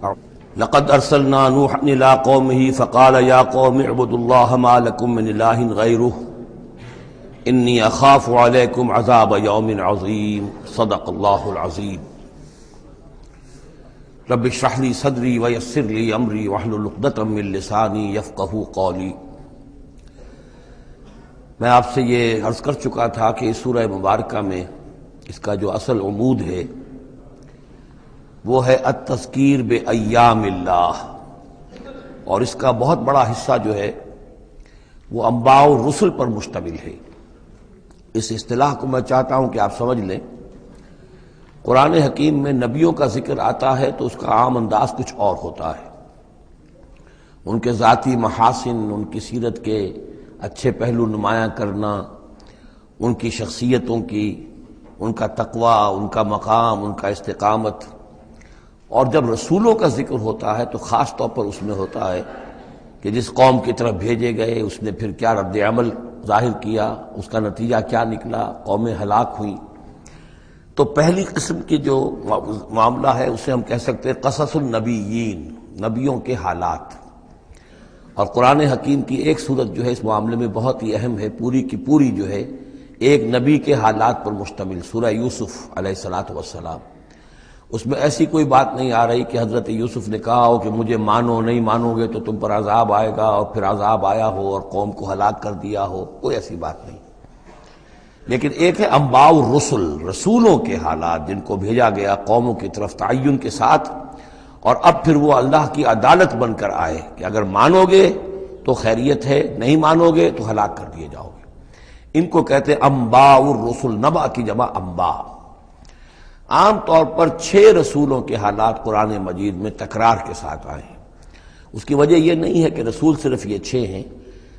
لقد ارسلنا نوحا الى قومه فقال يا قوم اعبدوا الله ما لكم من اله غيره انی اخاف علیکم عذاب یوم عظیم صدق اللہ العظیم رب اشرح لی صدری ویسر لی امری واحلل عقدۃ من لسانی یفقہوا قولی۔ میں آپ سے یہ عرض کر چکا تھا کہ اس سورہ مبارکہ میں اس کا جو اصل عمود ہے وہ ہے التذکیر بایام اللہ، اور اس کا بہت بڑا حصہ جو ہے وہ انباء الرسل پر مشتمل ہے۔ اس اصطلاح کو میں چاہتا ہوں کہ آپ سمجھ لیں۔ قرآن حکیم میں نبیوں کا ذکر آتا ہے تو اس کا عام انداز کچھ اور ہوتا ہے، ان کے ذاتی محاسن، ان کی سیرت کے اچھے پہلو نمایاں کرنا، ان کی شخصیتوں کی، ان کا تقوی، ان کا مقام، ان کا استقامت۔ اور جب رسولوں کا ذکر ہوتا ہے تو خاص طور پر اس میں ہوتا ہے کہ جس قوم کی طرف بھیجے گئے اس نے پھر کیا رد عمل ظاہر کیا، اس کا نتیجہ کیا نکلا، قومیں ہلاک ہوئیں۔ تو پہلی قسم کی جو معاملہ ہے اسے ہم کہہ سکتے ہیں قصص النبیین، نبیوں کے حالات۔ اور قرآن حکیم کی ایک صورت جو ہے اس معاملے میں بہت ہی اہم ہے، پوری کی پوری جو ہے ایک نبی کے حالات پر مشتمل، سورہ یوسف علیہ الصلوۃ والسلام۔ اس میں ایسی کوئی بات نہیں آ رہی کہ حضرت یوسف نے کہا ہو کہ مجھے مانو، نہیں مانو گے تو تم پر عذاب آئے گا، اور پھر عذاب آیا ہو اور قوم کو ہلاک کر دیا ہو، کوئی ایسی بات نہیں۔ لیکن ایک ہے انباء الرسل، رسولوں کے حالات جن کو بھیجا گیا قوموں کی طرف تعین کے ساتھ، اور اب پھر وہ اللہ کی عدالت بن کر آئے کہ اگر مانو گے تو خیریت ہے، نہیں مانو گے تو ہلاک کر دیے جاؤ گے۔ ان کو کہتے ہیں انباء الرسل، نبا کی جمع انباء۔ عام طور پر 6 رسولوں کے حالات قرآن مجید میں تکرار کے ساتھ آئے ہیں۔ اس کی وجہ یہ نہیں ہے کہ رسول صرف یہ 6 ہیں،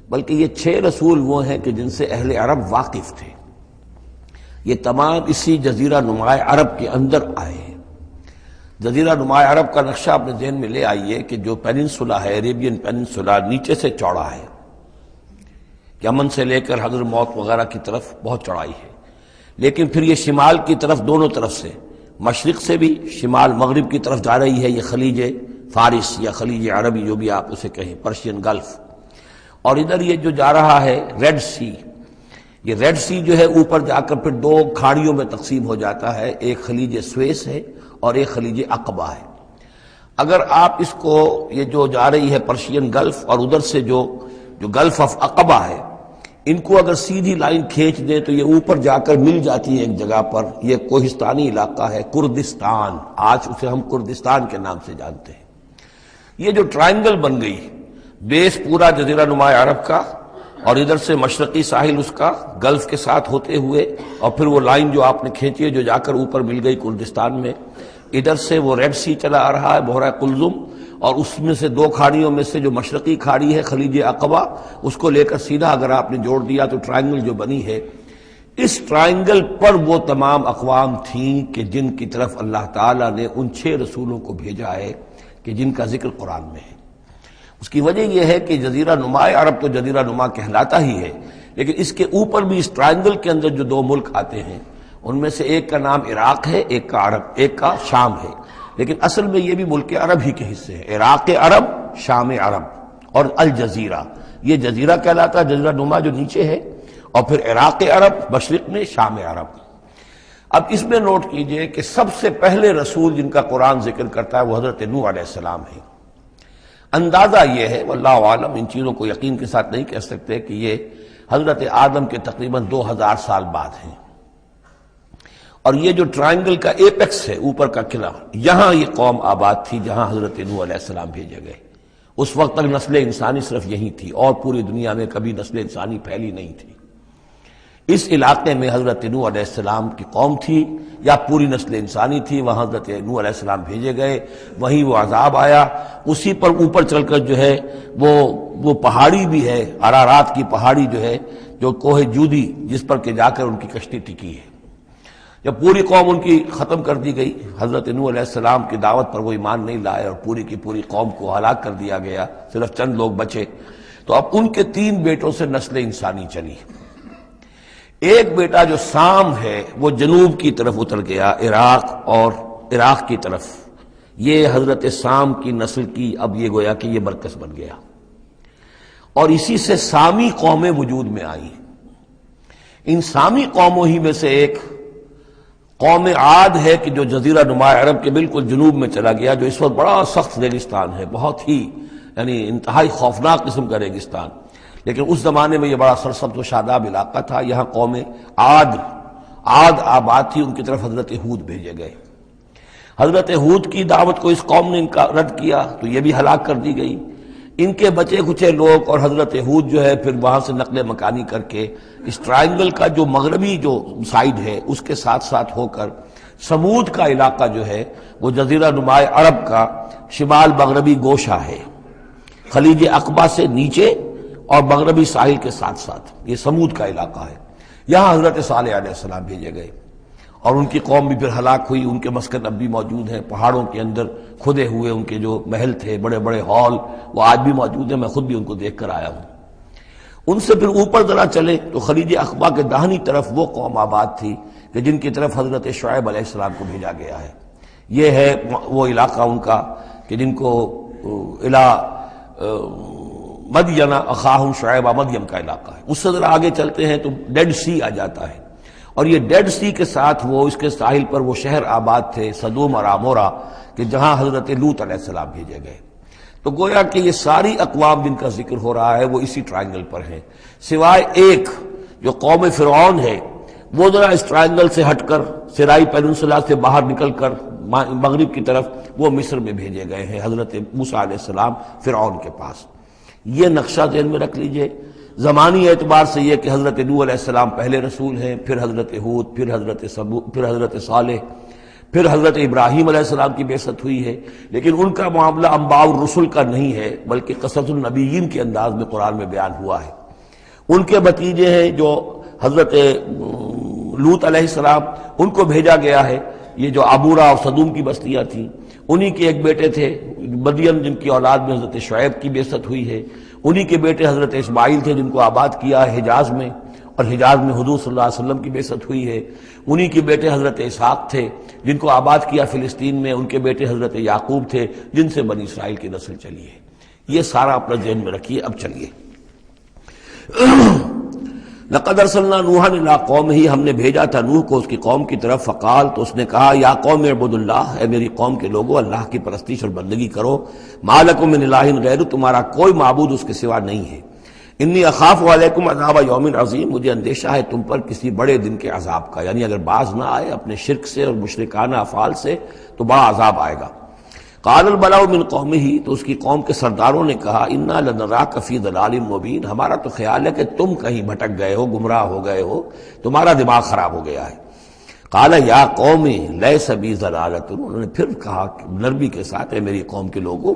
بلکہ یہ 6 رسول وہ ہیں کہ جن سے اہل عرب واقف تھے۔ یہ تمام اسی جزیرہ نماء عرب کے اندر آئے ہیں۔ جزیرہ نماء عرب کا نقشہ اپنے ذہن میں لے آئیے کہ جو پیننسولا ہے، عربین پیننسولا، نیچے سے چوڑا ہے، یمن سے لے کر حضر موت وغیرہ کی طرف بہت چوڑائی ہے، لیکن پھر یہ شمال کی طرف دونوں طرف سے، مشرق سے بھی شمال مغرب کی طرف جا رہی ہے، یہ خلیج فارس یا خلیج عربی جو بھی آپ اسے کہیں، پرشین گلف۔ اور ادھر یہ جو جا رہا ہے ریڈ سی، یہ ریڈ سی جو ہے اوپر جا کر پھر 2 کھاڑیوں میں تقسیم ہو جاتا ہے، ایک خلیج سویس ہے اور ایک خلیج عقبہ ہے۔ اگر آپ اس کو، یہ جو جا رہی ہے پرشین گلف اور ادھر سے جو گلف آف عقبہ ہے، ان کو اگر سیدھی لائن کھینچ دیں تو یہ اوپر جا کر مل جاتی ہے ایک جگہ پر، یہ کوہستانی علاقہ ہے، کردستان، آج اسے ہم کردستان کے نام سے جانتے ہیں۔ یہ جو ٹرائنگل بن گئی، بیس پورا جزیرہ نماء عرب کا، اور ادھر سے مشرقی ساحل اس کا گلف کے ساتھ ہوتے ہوئے، اور پھر وہ لائن جو آپ نے کھینچی ہے جو جا کر اوپر مل گئی کردستان میں، ادھر سے وہ ریڈ سی چلا آ رہا ہے، بحیرہ قلزم، اور اس میں سے 2 کھاڑیوں میں سے جو مشرقی کھاڑی ہے خلیج عقبہ، اس کو لے کر سیدھا اگر آپ نے جوڑ دیا تو ٹرائنگل جو بنی ہے، اس ٹرائنگل پر وہ تمام اقوام تھیں کہ جن کی طرف اللہ تعالیٰ نے ان 6 رسولوں کو بھیجا ہے کہ جن کا ذکر قرآن میں ہے۔ اس کی وجہ یہ ہے کہ جزیرہ نماء عرب تو جزیرہ نما کہلاتا ہی ہے، لیکن اس کے اوپر بھی اس ٹرائنگل کے اندر جو 2 ملک آتے ہیں ان میں سے ایک کا نام عراق ہے، ایک کا عرب، ایک کا شام ہے، لیکن اصل میں یہ بھی ملک عرب ہی کے حصے ہیں، عراق عرب، شام عرب اور الجزیرہ، یہ جزیرہ کہلاتا ہے، جزیرہ نما جو نیچے ہے، اور پھر عراق عرب مشرق میں، شام عرب۔ اب اس میں نوٹ کیجئے کہ سب سے پہلے رسول جن کا قرآن ذکر کرتا ہے وہ حضرت نوح علیہ السلام ہے۔ اندازہ یہ ہے، واللہ عالم، ان چیزوں کو یقین کے ساتھ نہیں کہہ سکتے، کہ یہ حضرت آدم کے تقریباً 2000 سال بعد ہیں۔ اور یہ جو ٹرائنگل کا ایپیکس ہے، اوپر کا قلعہ، یہاں یہ قوم آباد تھی جہاں حضرت نوح علیہ السلام بھیجے گئے۔ اس وقت تک نسل انسانی صرف یہی تھی، اور پوری دنیا میں کبھی نسل انسانی پھیلی نہیں تھی۔ اس علاقے میں حضرت نوح علیہ السلام کی قوم تھی، یا پوری نسل انسانی تھی، وہاں حضرت نوح علیہ السلام بھیجے گئے، وہیں وہ عذاب آیا۔ اسی پر اوپر چل کر جو ہے وہ پہاڑی بھی ہے، ارارات کی پہاڑی جو ہے، جو کوہ جودی، جس پر کہ جا کر ان کی کشتی ٹکی ہے۔ جب پوری قوم ان کی ختم کر دی گئی، حضرت نوح علیہ السلام کی دعوت پر وہ ایمان نہیں لائے اور پوری کی پوری قوم کو ہلاک کر دیا گیا، صرف چند لوگ بچے، تو اب ان کے 3 بیٹوں سے نسل انسانی چلی۔ ایک بیٹا جو سام ہے وہ جنوب کی طرف اتر گیا، عراق اور عراق کی طرف، یہ حضرت سام کی نسل کی اب یہ گویا کہ یہ مرکز بن گیا، اور اسی سے سامی قومیں وجود میں آئیں۔ ان سامی قوموں ہی میں سے ایک قوم عاد ہے کہ جو جزیرہ نما عرب کے بالکل جنوب میں چلا گیا، جو اس وقت بڑا سخت ریگستان ہے، بہت ہی یعنی انتہائی خوفناک قسم کا ریگستان، لیکن اس زمانے میں یہ بڑا سرسبز و شاداب علاقہ تھا۔ یہاں قوم عاد آباد تھی، ان کی طرف حضرت ہود بھیجے گئے۔ حضرت ہود کی دعوت کو اس قوم نے رد کیا تو یہ بھی ہلاک کر دی گئی۔ ان کے بچے کچے لوگ اور حضرت ہود جو ہے پھر وہاں سے نقل مکانی کر کے اس ٹرائنگل کا جو مغربی جو سائیڈ ہے اس کے ساتھ ساتھ ہو کر سمود کا علاقہ جو ہے وہ جزیرہ نما عرب کا شمال مغربی گوشہ ہے، خلیج عقبہ سے نیچے اور مغربی ساحل کے ساتھ ساتھ یہ سمود کا علاقہ ہے۔ یہاں حضرت صالح علیہ السلام بھیجے گئے اور ان کی قوم بھی پھر ہلاک ہوئی۔ ان کے مسکن اب بھی موجود ہیں، پہاڑوں کے اندر کھدے ہوئے ان کے جو محل تھے، بڑے بڑے ہال، وہ آج بھی موجود ہیں، میں خود بھی ان کو دیکھ کر آیا ہوں۔ ان سے پھر اوپر ذرا چلے تو خلیج عقبہ کے داہنی طرف وہ قوم آباد تھی کہ جن کی طرف حضرت شعیب علیہ السلام کو بھیجا گیا ہے۔ یہ ہے وہ علاقہ ان کا کہ جن کو مدین اخاہم شعیب مدین کا علاقہ ہے۔ اس سے ذرا آگے چلتے ہیں تو ڈیڈ سی آ جاتا ہے، اور یہ ڈیڈ سی کے ساتھ وہ اس کے ساحل پر وہ شہر آباد تھے سدوم اور عمورہ کہ جہاں حضرت لوط علیہ السلام بھیجے گئے۔ تو گویا کہ یہ ساری اقوام جن کا ذکر ہو رہا ہے وہ اسی ٹرائنگل پر ہیں، سوائے ایک جو قوم فرعون ہے، وہ ذرا اس ٹرائنگل سے ہٹ کر سرائی پیننسلا سے باہر نکل کر مغرب کی طرف وہ مصر میں بھیجے گئے ہیں حضرت موسیٰ علیہ السلام فرعون کے پاس۔ یہ نقشہ ذہن میں رکھ لیجئے۔ زمانی اعتبار سے یہ کہ حضرت نوح علیہ السلام پہلے رسول ہیں، پھر حضرت ہود، پھر حضرت صالح، پھر حضرت ابراہیم علیہ السلام کی بعثت ہوئی ہے، لیکن ان کا معاملہ انباء الرسل کا نہیں ہے بلکہ قصص النبیین کے انداز میں قرآن میں بیان ہوا ہے۔ ان کے بھتیجے ہیں جو حضرت لوط علیہ السلام، ان کو بھیجا گیا ہے۔ یہ جو عبورہ اور صدوم کی بستیاں تھیں، انہی کے ایک بیٹے تھے مدین جن کی اولاد میں حضرت شعیب کی بعثت ہوئی ہے، انہی کے بیٹے حضرت اسماعیل تھے جن کو آباد کیا ہے حجاز میں، اور حجاز میں حضور صلی اللہ علیہ وسلم کی بعثت ہوئی ہے۔ انہی کے بیٹے حضرت اسحاق تھے جن کو آباد کیا فلسطین میں، ان کے بیٹے حضرت یعقوب تھے جن سے بنی اسرائیل کی نسل چلی ہے۔ یہ سارا اپنا ذہن میں رکھیے۔ اب چلیے، لقد ارسلنا نوحا الی قومہ، ہم نے بھیجا تھا نوح کو اس کی قوم کی طرف، فقال، تو اس نے کہا، یا قوم اعبدوا اللہ، اے میری قوم کے لوگو اللہ کی پرستش اور بندگی کرو، ما لکم من الہ غیرہ، تمہارا کوئی معبود اس کے سوا نہیں ہے، انی اخاف علیکم عذاب یوم عظیم، مجھے اندیشہ ہے تم پر کسی بڑے دن کے عذاب کا، یعنی اگر باز نہ آئے اپنے شرک سے اور مشرکانہ افعال سے تو بڑا عذاب آئے گا۔ قال الملأ من قومہ، تو اس کی قوم کے سرداروں نے کہا، انا لنراک فی ضلال مبین، ہمارا تو خیال ہے کہ تم کہیں بھٹک گئے ہو، گمراہ ہو گئے ہو، تمہارا دماغ خراب ہو گیا ہے۔ قال یا قوم لیس بی ضلالۃ، انہوں نے پھر کہا نرمی کے ساتھ، اے میری قوم کے لوگوں،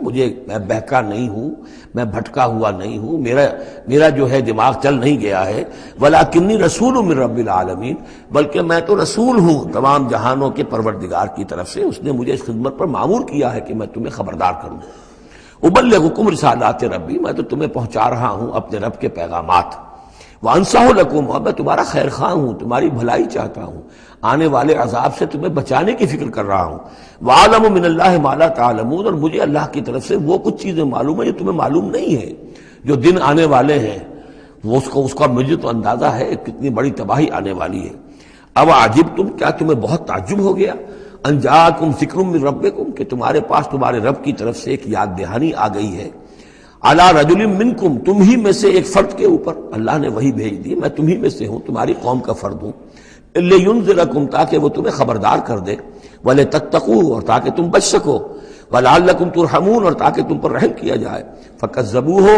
میں بہکا نہیں ہوں، میں بھٹکا ہوا نہیں ہوں، میرا جو ہے دماغ چل نہیں گیا ہے، ولکنی رسول من رب العالمین، بلکہ میں تو رسول ہوں تمام جہانوں کے پروردگار کی طرف سے، اس نے مجھے اس خدمت پر مامور کیا ہے کہ میں تمہیں خبردار کروں۔ ابلغکم رسالات ربی، میں تو تمہیں پہنچا رہا ہوں اپنے رب کے پیغامات، وانصح لکم، اور میں تمہارا خیر خواہ ہوں، تمہاری بھلائی چاہتا ہوں، آنے والے عذاب سے تمہیں بچانے کی فکر کر رہا ہوں۔ وَعَلَمُ مِنَ اللَّهِ مَا لَا تَعْلَمُونَ، اور مجھے اللہ کی طرف سے وہ کچھ چیزیں معلوم ہیں جو تمہیں معلوم نہیں ہے، جو دن آنے والے ہیں وہ اس کا مجھے تو اندازہ ہے کتنی بڑی تباہی آنے والی ہے۔ اب عجبتم، کیا تمہیں بہت تعجب ہو گیا، ان جاءکم ذکر من ربکم، کہ تمہارے پاس تمہارے رب کی طرف سے ایک یاد دہانی آ گئی ہے، علی رجل منکم، تم ہی میں سے ایک فرد کے اوپر اللہ نے وہی بھیج دی، میں تم ہی میں سے ہوں، تمہاری قوم کا فرد ہوں، لینذرکم، تاکہ وہ تمہیں خبردار کر دے، ولتتقوا، اور تاکہ تم بچ سکو، ولعلکم ترحمون، اور تاکہ تم پر رحم کیا جائے، فکذبوہ،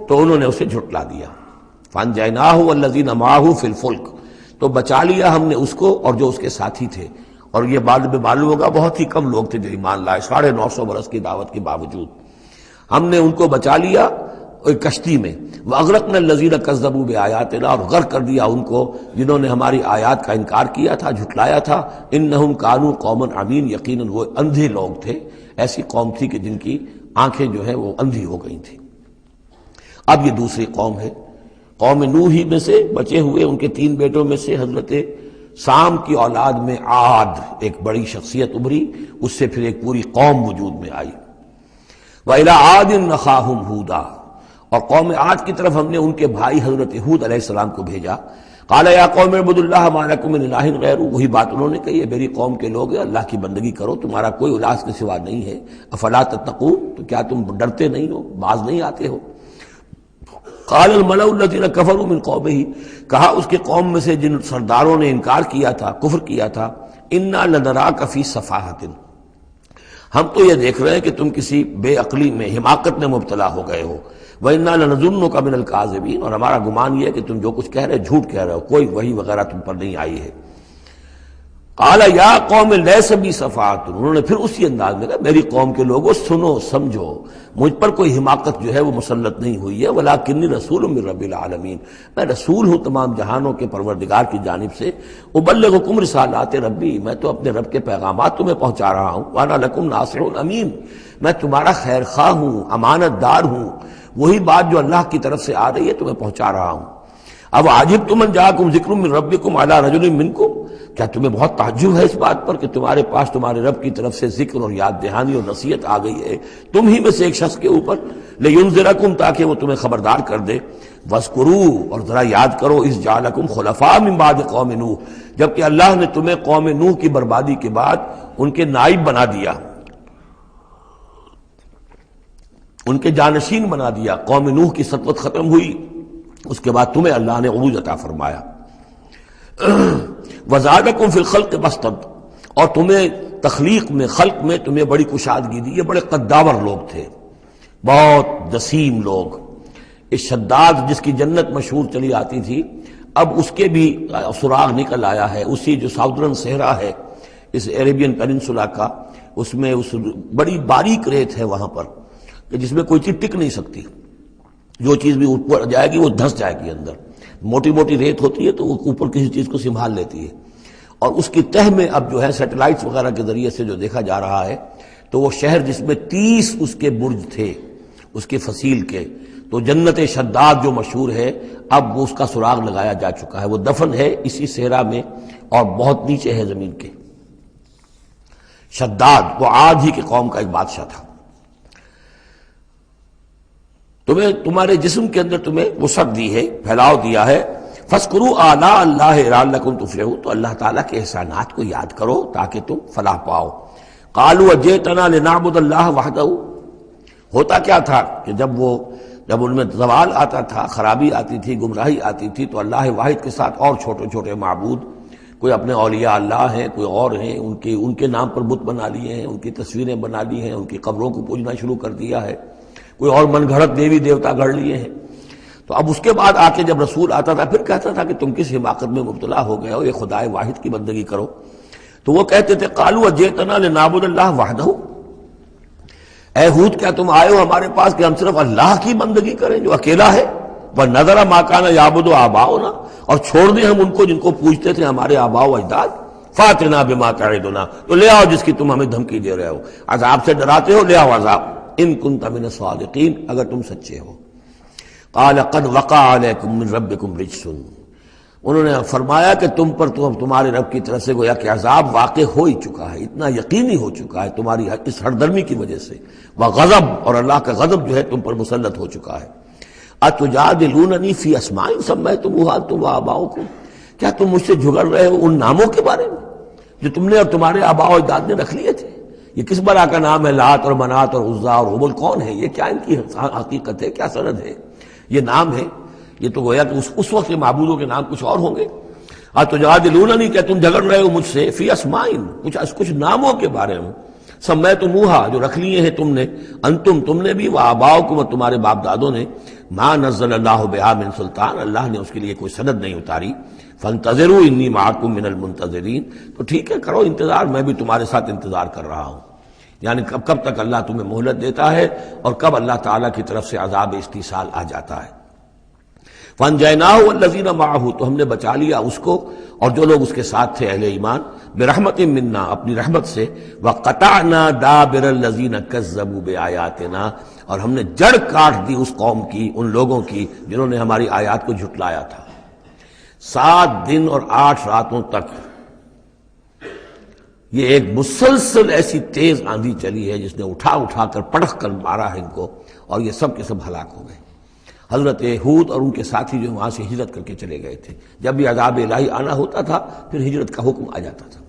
تو انہوں نے اسے جھٹلا دیا، فانجیناہ والذین معہ فی الفلک، تو بچا لیا ہم نے اس کو اور جو اس کے ساتھی تھے، اور یہ بعد میں معلوم ہوگا بہت ہی کم لوگ تھے جو ایمان لائے، 950 برس کی دعوت کے باوجود ہم نے ان کو بچا لیا ایک کشتی میں، وَأَغْرَقْنَا الَّذِينَ كَذَّبُوا بِآيَاتِنَا، اور غرق کر دیا ان کو جنہوں نے ہماری آیات کا انکار کیا تھا، جھٹلایا تھا، إِنَّهُمْ كَانُوا قَوْمًا عَمِينَ، یقیناً وہ اندھے لوگ تھے، ایسی قوم تھی کہ جن کی آنکھیں جو ہیں وہ اندھی ہو گئی تھیں۔ اب یہ دوسری قوم ہے، قوم نوح ہی میں سے بچے ہوئے ان کے 3 بیٹوں میں سے حضرت سام کی اولاد میں عاد ایک بڑی شخصیت ابھری، اس سے پھر ایک پوری قوم وجود میں آئی۔ وَإِلَىٰ عَادٍ أَخَاهُمْ هُودًا، اور قوم عاد کی طرف ہم نے ان کے بھائی حضرت ہود علیہ السلام کو بھیجا۔ قَالَ يَا قَوْمِ اعْبُدُوا اللَّهَ مَا لَكُم مِّنْ إِلَٰهٍ غَيْرُهُ، وہی بات انہوں نے کہی ہے، میری قوم کے لوگ اللہ کی بندگی کرو، تمہارا کوئی الہ کے سوا نہیں ہے۔ افلا تتقون، تو کیا تم ڈرتے نہیں ہو، باز نہیں آتے ہو؟ قال الملأ الذين كفروا من قومه، کہا اس کے قوم میں سے جن سرداروں نے انکار کیا تھا، کفر کیا تھا، انا لنراک فی صفاحۃ، ہم تو یہ دیکھ رہے ہیں کہ تم کسی بے عقلی میں، حماقت میں مبتلا ہو گئے ہو۔ وَإِنَّا لَنَظُنُّكَ مِنَ الْكَاذِبِينَ، اور ہمارا گمان یہ ہے کہ تم جو کچھ کہہ رہے جھوٹ کہہ رہے ہو، کوئی وحی وغیرہ تم پر نہیں آئی ہے۔ قال یا قوم لیس بی صفاحۃ، انہوں نے پھر اسی انداز میں کہا میری قوم کے لوگوں سنو سمجھو، مجھ پر کوئی حماقت جو ہے وہ مسلط نہیں ہوئی ہے، ولکنی رسول من رب العالمین، میں رسول ہوں تمام جہانوں کے پروردگار کی جانب سے، ابلغکم رسالات ربی، میں تو اپنے رب کے پیغامات تمہیں پہنچا رہا ہوں، وانا لکم ناصح امین، میں تمہارا خیر خواہ ہوں، امانت دار ہوں، وہی بات جو اللہ کی طرف سے آ رہی ہے تمہیں پہنچا رہا ہوں۔ اب عجبتم ان جاءکم ذکر من ربکم علی رجل منکم، کیا تمہیں بہت تعجب ہے اس بات پر کہ تمہارے پاس تمہارے رب کی طرف سے ذکر اور یاد دہانی اور نصیحت آ گئی ہے تم ہی میں سے ایک شخص کے اوپر، لینذرکم، تاکہ وہ تمہیں خبردار کر دے، واذکروا، اور ذرا یاد کرو، اذ جعلکم خلفاء من بعد قوم نوح، جبکہ اللہ نے تمہیں قوم نوح کی بربادی کے بعد ان کے نائب بنا دیا، ان کے جانشین بنا دیا۔ قوم نوح کی سطوت ختم ہوئی، اس کے بعد تمہیں اللہ نے عروج عطا فرمایا۔ وزادکم فی الخلق بسطا، اور تمہیں تخلیق میں، خلق میں تمہیں بڑی کشادگی دی، یہ بڑے قداور لوگ تھے، بہت جسیم لوگ۔ اس شداد جس کی جنت مشہور چلی آتی تھی، اب اس کے بھی سراغ نکل آیا ہے، اسی جو ساؤدرن صحرا ہے اس عربین پیننسولا کا، اس میں اس بڑی باریک ریت ہے وہاں پر کہ جس میں کوئی چیز ٹک نہیں سکتی، جو چیز بھی اوپر جائے گی وہ دھس جائے گی اندر، موٹی موٹی ریت ہوتی ہے تو وہ اوپر کسی چیز کو سنبھال لیتی ہے، اور اس کی تہ میں اب جو ہے سیٹلائٹس وغیرہ کے ذریعے سے جو دیکھا جا رہا ہے، تو وہ شہر جس میں 30 اس کے برج تھے اس کے فصیل کے، تو جنت شداد جو مشہور ہے اب وہ اس کا سراغ لگایا جا چکا ہے، وہ دفن ہے اسی صحرا میں اور بہت نیچے ہے زمین کے۔ شداد وہ عاد ہی کی قوم کا ایک بادشاہ تھا۔ تمہیں تمہارے جسم کے اندر تمہیں وسعت دی ہے، پھیلاؤ دیا ہے، فاذکروا آلاء اللہ لعلکم تفلحون، تو اللہ تعالیٰ کے احسانات کو یاد کرو تاکہ تم فلاح پاؤ۔ قالوا اجئتنا لنعبد اللہ وحدہ، ہوتا کیا تھا کہ جب ان میں زوال آتا تھا، خرابی آتی تھی، گمراہی آتی تھی، تو اللہ واحد کے ساتھ اور چھوٹے چھوٹے معبود، کوئی اپنے اولیاء اللہ ہیں، کوئی اور ہیں، ان کے نام پر بت بنا لیے ہیں، ان کی تصویریں بنا لی ہیں، ان کی قبروں کو پوجنا شروع کر دیا ہے، کوئی اور من گھڑت دیوی دیوتا گھڑ لیے ہیں۔ تو اب اس کے بعد آ کے جب رسول آتا تھا پھر کہتا تھا کہ تم کس حماقت میں مبتلا ہو گئے ہو، یہ خدائے واحد کی بندگی کرو، تو وہ کہتے تھے قالوا اجئتنا لنعبد اللہ وحدہ، اے ہود کیا تم آئے ہو ہمارے پاس کہ ہم صرف اللہ کی بندگی کریں جو اکیلا ہے، وَنَذَرَ مَا كَانَ يَعْبُدُ آبَاؤُنَا، اور چھوڑ دیں ہم ان کو جن کو پوجتے تھے ہمارے آباء و اجداد، فَأْتِنَا بِمَا تَعِدُنَا، تو لے آؤ جس کی تم ہمیں دھمکی دے رہے ہو، عذاب سے ڈراتے ہو، لے آؤ عذاب، ان كنت من الصادقین، اگر تم سچے ہو۔ قال قد وقع علیکم من ربکم رجس، انہوں نے فرمایا کہ تم پر تو تمہارے رب کی طرف سے گویا کہ عذاب واقع ہو ہی چکا ہے، اتنا یقینی ہو چکا ہے تمہاری اس ہردرمی کی وجہ سے، وغضب، اور اللہ کا غضب جو ہے تم پر مسلط ہو چکا ہے۔ اتجادلوننی فی اسماء سمیتموها انتم وآباؤکم، کیا تم مجھ سے جھگڑ رہے ہو ان ناموں کے بارے میں جو تم نے اور تمہارے آباء و اجداد نے رکھ لیے تھے؟ یہ کس بلا کا نام ہے؟ لات اور منات اور عزا اور حبل کون ہے یہ؟ کیا ان کی حقیقت ہے؟ کیا سند ہے؟ یہ نام ہے، یہ تو گویا کہ اس وقت کے معبودوں کے نام کچھ اور ہوں گے۔ اتجادلوننی، کیا تم جھگڑ رہے ہو مجھ سے فی اسماء، کچھ ناموں کے بارے میں، سمیتموها، جو رکھ لیے ہیں تم نے، انتم، تم نے بھی، وآباؤکم، اور تمہارے باپ دادوں نے، ما نزل اللہ بہا من سلطان، اللہ نے اس کے لیے کوئی سند نہیں اتاری، فانتظروا انی معکم من المنتظرین، تو ٹھیک ہے کرو انتظار، میں بھی تمہارے ساتھ انتظار کر رہا ہوں، یعنی کب تک اللہ تمہیں مہلت دیتا ہے اور کب اللہ تعالیٰ کی طرف سے عذاب استیصال آ جاتا ہے۔ فانجیناہ والذین معہ، تو ہم نے بچا لیا اس کو اور جو لوگ اس کے ساتھ تھے اہل ایمان، برحمت منا، اپنی رحمت سے، وقطعنا دابر الذین کذبوا بآیاتنا، اور ہم نے جڑ کاٹ دی اس قوم کی، ان لوگوں کی جنہوں نے ہماری آیات کو جھٹلایا تھا۔ 7 دن اور 8 راتوں تک یہ ایک مسلسل ایسی تیز آندھی چلی ہے جس نے اٹھا اٹھا کر پٹخ کر مارا ہے ان کو، اور یہ سب کے سب ہلاک ہو گئے۔ حضرت ہود اور ان کے ساتھی جو وہاں سے ہجرت کر کے چلے گئے تھے، جب بھی عذاب الہی آنا ہوتا تھا پھر ہجرت کا حکم آ جاتا تھا۔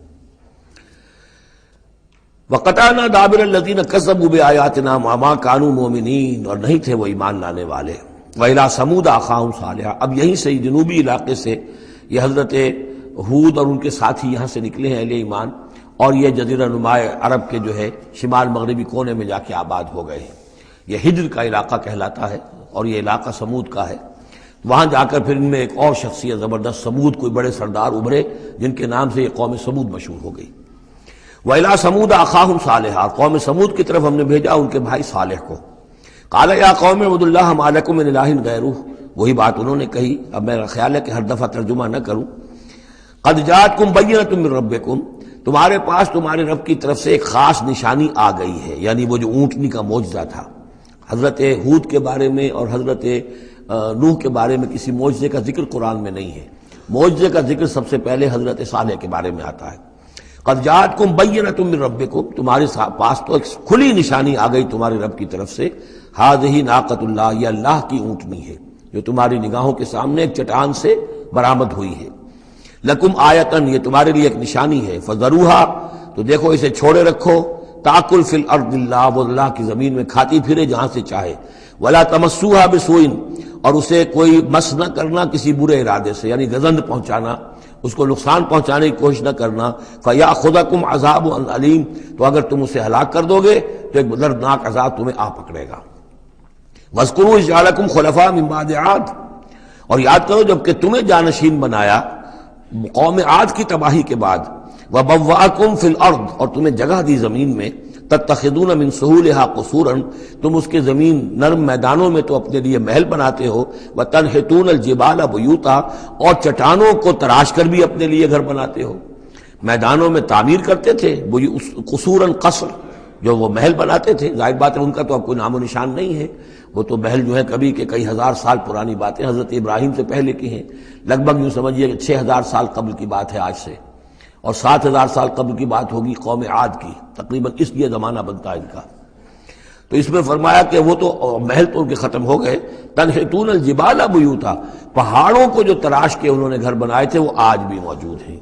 وَقَطَعْنَا دَابِرَ الَّذِينَ كَذَّبُوا بِآيَاتِنَا وَمَا كَانُوا مُؤْمِنِينَ، اور نہیں تھے وہ ایمان لانے والے۔ وَإِلَىٰ ثَمُودَ أَخَاهُمْ صَالِحًا، اب یہیں سے جنوبی علاقے سے یہ حضرت ہود اور ان کے ساتھی یہاں سے نکلے ہیں اہل ایمان، اور یہ جزیرہ نما عرب کے جو ہے شمال مغربی کونے میں جا کے آباد ہو گئے ہیں۔ یہ ہجر کا علاقہ کہلاتا ہے اور یہ علاقہ سمود کا ہے۔ وہاں جا کر پھر ان میں ایک اور شخصیت زبردست سمود کوئی بڑے سردار ابھرے جن کے نام سے یہ قوم سمود مشہور ہو گئی۔ وَإِلَىٰ ثَمُودَ أَخَاهُمْ صَالِحًا، قوم سمود کی طرف ہم نے بھیجا ان کے بھائی صالح کو۔ قَالَ يَا قَوْمِ اعْبُدُوا اللَّهَ مَا لَكُم مِّنْ إِلَٰهٍ غَيْرُهُ، وہی بات انہوں نے کہی، اب میرا خیال ہے کہ ہر دفعہ ترجمہ نہ کروں۔ قَدْ جَاءَتْكُم بَيِّنَةٌ مِّن رَّبِّكُمْ، تمہارے پاس تمہارے رب کی طرف سے ایک خاص نشانی آ گئی ہے، یعنی وہ جو اونٹنی کا معجزہ تھا۔ حضرت ہود کے بارے میں اور حضرت نوح کے بارے میں کسی معجزے کا ذکر قرآن میں نہیں ہے، معجزے کا ذکر سب سے پہلے حضرت صالح کے بارے میں آتا ہے۔ قد جاءتکم بینۃ من ربکم، تمہارے پاس تو ایک کھلی نشانی آ گئی تمہارے رب کی طرف سے۔ ھذہ ناقۃ اللہ، یہ اللہ کی اونٹنی ہے جو تمہاری نگاہوں کے سامنے ایک چٹان سے برآمد ہوئی ہے۔ لکم آیتن، یہ تمہارے لیے ایک نشانی ہے۔ فذروھا، تو دیکھو اسے چھوڑے رکھو۔ تاکل فی الارض اللہ، وہ اللہ کی زمین میں کھاتی پھرے جہاں سے چاہے۔ ولا تمسوھا بسوء، اور اسے کوئی مس نہ کرنا کسی برے ارادے سے، یعنی گزند پہنچانا، اس کو نقصان پہنچانے کی کوشش نہ کرنا۔ فیاخذکم عذاب علیم، تو اگر تم اسے ہلاک کر دو گے تو ایک دردناک عذاب تمہیں آ پکڑے گا۔ واذکروا اذ جعلکم خلفاء من بعد عاد، اور یاد کرو جب کہ تمہیں جانشین بنایا قوم عاد کی تباہی کے بعد۔ وبوأکم فی الارض، اور تمہیں جگہ دی زمین میں۔ تتخذون من سہولہا قصورا، تم اس کے زمین نرم میدانوں میں تو اپنے لیے محل بناتے ہو۔ وتنحتون الجبال بیوتا، اور چٹانوں کو تراش کر بھی اپنے لیے گھر بناتے ہو۔ میدانوں میں تعمیر کرتے تھے قصورا، قصر جو وہ محل بناتے تھے، ظاہر بات ہے ان کا تو اب کوئی نام و نشان نہیں ہے، وہ تو محل جو ہے کبھی کے کئی ہزار سال پرانی باتیں حضرت ابراہیم سے پہلے کی ہیں، لگ بھگ یوں سمجھیے کہ 6000 سال قبل کی بات ہے آج سے، اور 7000 سال قبل کی بات ہوگی قوم عاد کی، تقریباً اس لیے زمانہ بنتا ہے ان کا۔ تو اس میں فرمایا کہ وہ تو محل تو ان کے ختم ہو گئے۔ تنحتون الجبال بیوتا، پہاڑوں کو جو تراش کے انہوں نے گھر بنائے تھے وہ آج بھی موجود ہیں۔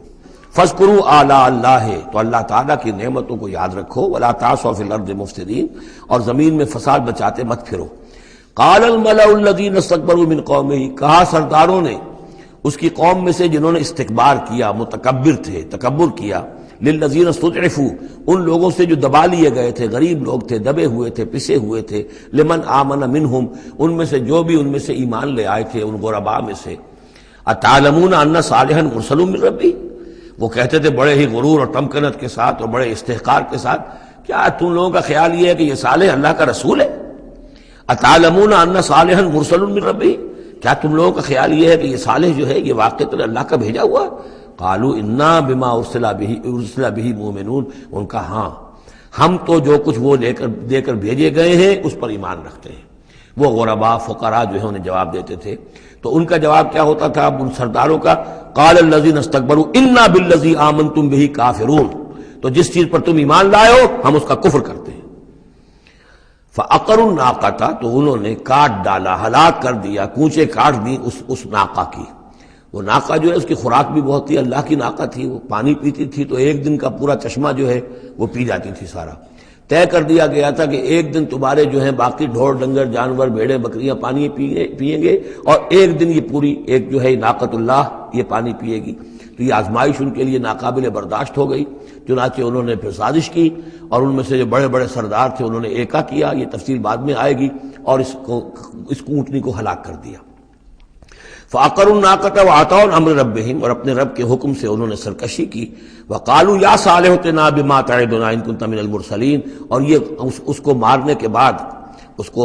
فاذکروا آلاء اللہ، تو اللہ تعالیٰ کی نعمتوں کو یاد رکھو۔ ولا تعثوا فی الارض مفسدین، اور زمین میں فساد بچاتے مت پھرو۔ قال الملأ الذین استکبروا من قومہ، کہا سرداروں نے اس کی قوم میں سے جنہوں نے استکبار کیا، متکبر تھے، تکبر کیا، للذین استضعفوا، ان لوگوں سے جو دبا لیے گئے تھے، غریب لوگ تھے، دبے ہوئے تھے، پسے ہوئے تھے، لمن آمن منہم، ان میں سے جو بھی ان میں سے ایمان لے آئے تھے ان غرباء میں سے۔ اتعلمون ان صالحا مرسل من ربی، وہ کہتے تھے بڑے ہی غرور اور تمکنت کے ساتھ اور بڑے استحقار کے ساتھ، کیا تم لوگوں کا خیال یہ ہے کہ یہ صالح اللہ کا رسول ہے؟ اتعلمون ان صالحا مرسل من ربی، کیا تم لوگوں کا خیال یہ ہے کہ یہ صالح جو ہے یہ واقعتاً اللہ کا بھیجا ہوا؟ قالوا انا بما ارسل به مؤمنون، ان کا ہاں ہم تو جو کچھ وہ دے کر بھیجے گئے ہیں اس پر ایمان رکھتے ہیں۔ وہ غرباء فقراء جو ہے انہیں جواب دیتے تھے، تو ان کا جواب کیا ہوتا تھا اب ان سرداروں کا؟ قال الذین استکبروا انا بالذی آمنتم به کافرون، تو جس چیز پر تم ایمان لائے ہو ہم اس کا کفر کرتے ہیں۔ فعقروا الناقۃ، تو انہوں نے کاٹ ڈالا، ہلاک کر دیا، کونچے کاٹ دی اس ناقہ کی۔ وہ ناقہ جو ہے اس کی خوراک بھی بہت تھی، اللہ کی ناقہ تھی، وہ پانی پیتی تھی تو ایک دن کا پورا چشمہ جو ہے وہ پی جاتی تھی سارا۔ طے کر دیا گیا تھا کہ ایک دن تمہارے جو ہیں باقی ڈھور ڈنگر جانور بھیڑیں بکریاں پانی پئیں گے، اور ایک دن یہ پوری ایک جو ہے ناقۃ اللہ یہ پانی پیے گی۔ تو یہ آزمائش ان کے لیے ناقابل برداشت ہو گئی، چنانچہ انہوں نے پھر سازش کی، اور ان میں سے جو بڑے بڑے سردار تھے انہوں نے ایکا کیا، یہ تفصیل بعد میں آئے گی، اور اس اونٹنی کو ہلاک کر دیا۔ فعقروا الناقۃ وعتوا عن امر ربہم، اور اپنے رب کے حکم سے انہوں نے سرکشی کی۔ وقالوا یا صالح ائتنا بما تعدنا ان كنت من المرسلین، اور یہ اس کو مارنے کے بعد اس کو